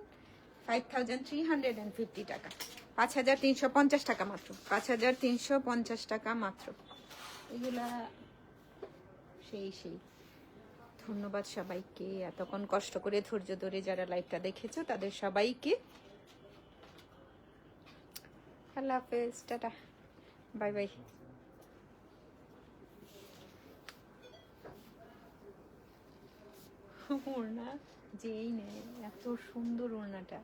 5350 টাকা, 5350 টাকা মাত্র, 5350 টাকা মাত্র। এগুলা সেই সেই। ধন্যবাদ সবাইকে, এতক্ষণ কষ্ট করে ধৈর্য ধরে যারা লাইভটা দেখেছো তাদের সবাইকে। আল্লাহ হাফেজ, টাটা, বাই বাই। ওড়না যেই নেই, এত সুন্দর ওড়নাটা।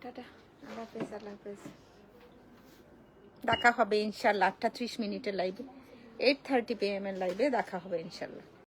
টাটা, আল্লাহ হাফেজ, আল্লাহ হাফেজ। দেখা হবে ইনশাল্লাহ 8:30 লাইভে, 8:30 PM লাইভে দেখা হবে ইনশাল্লাহ।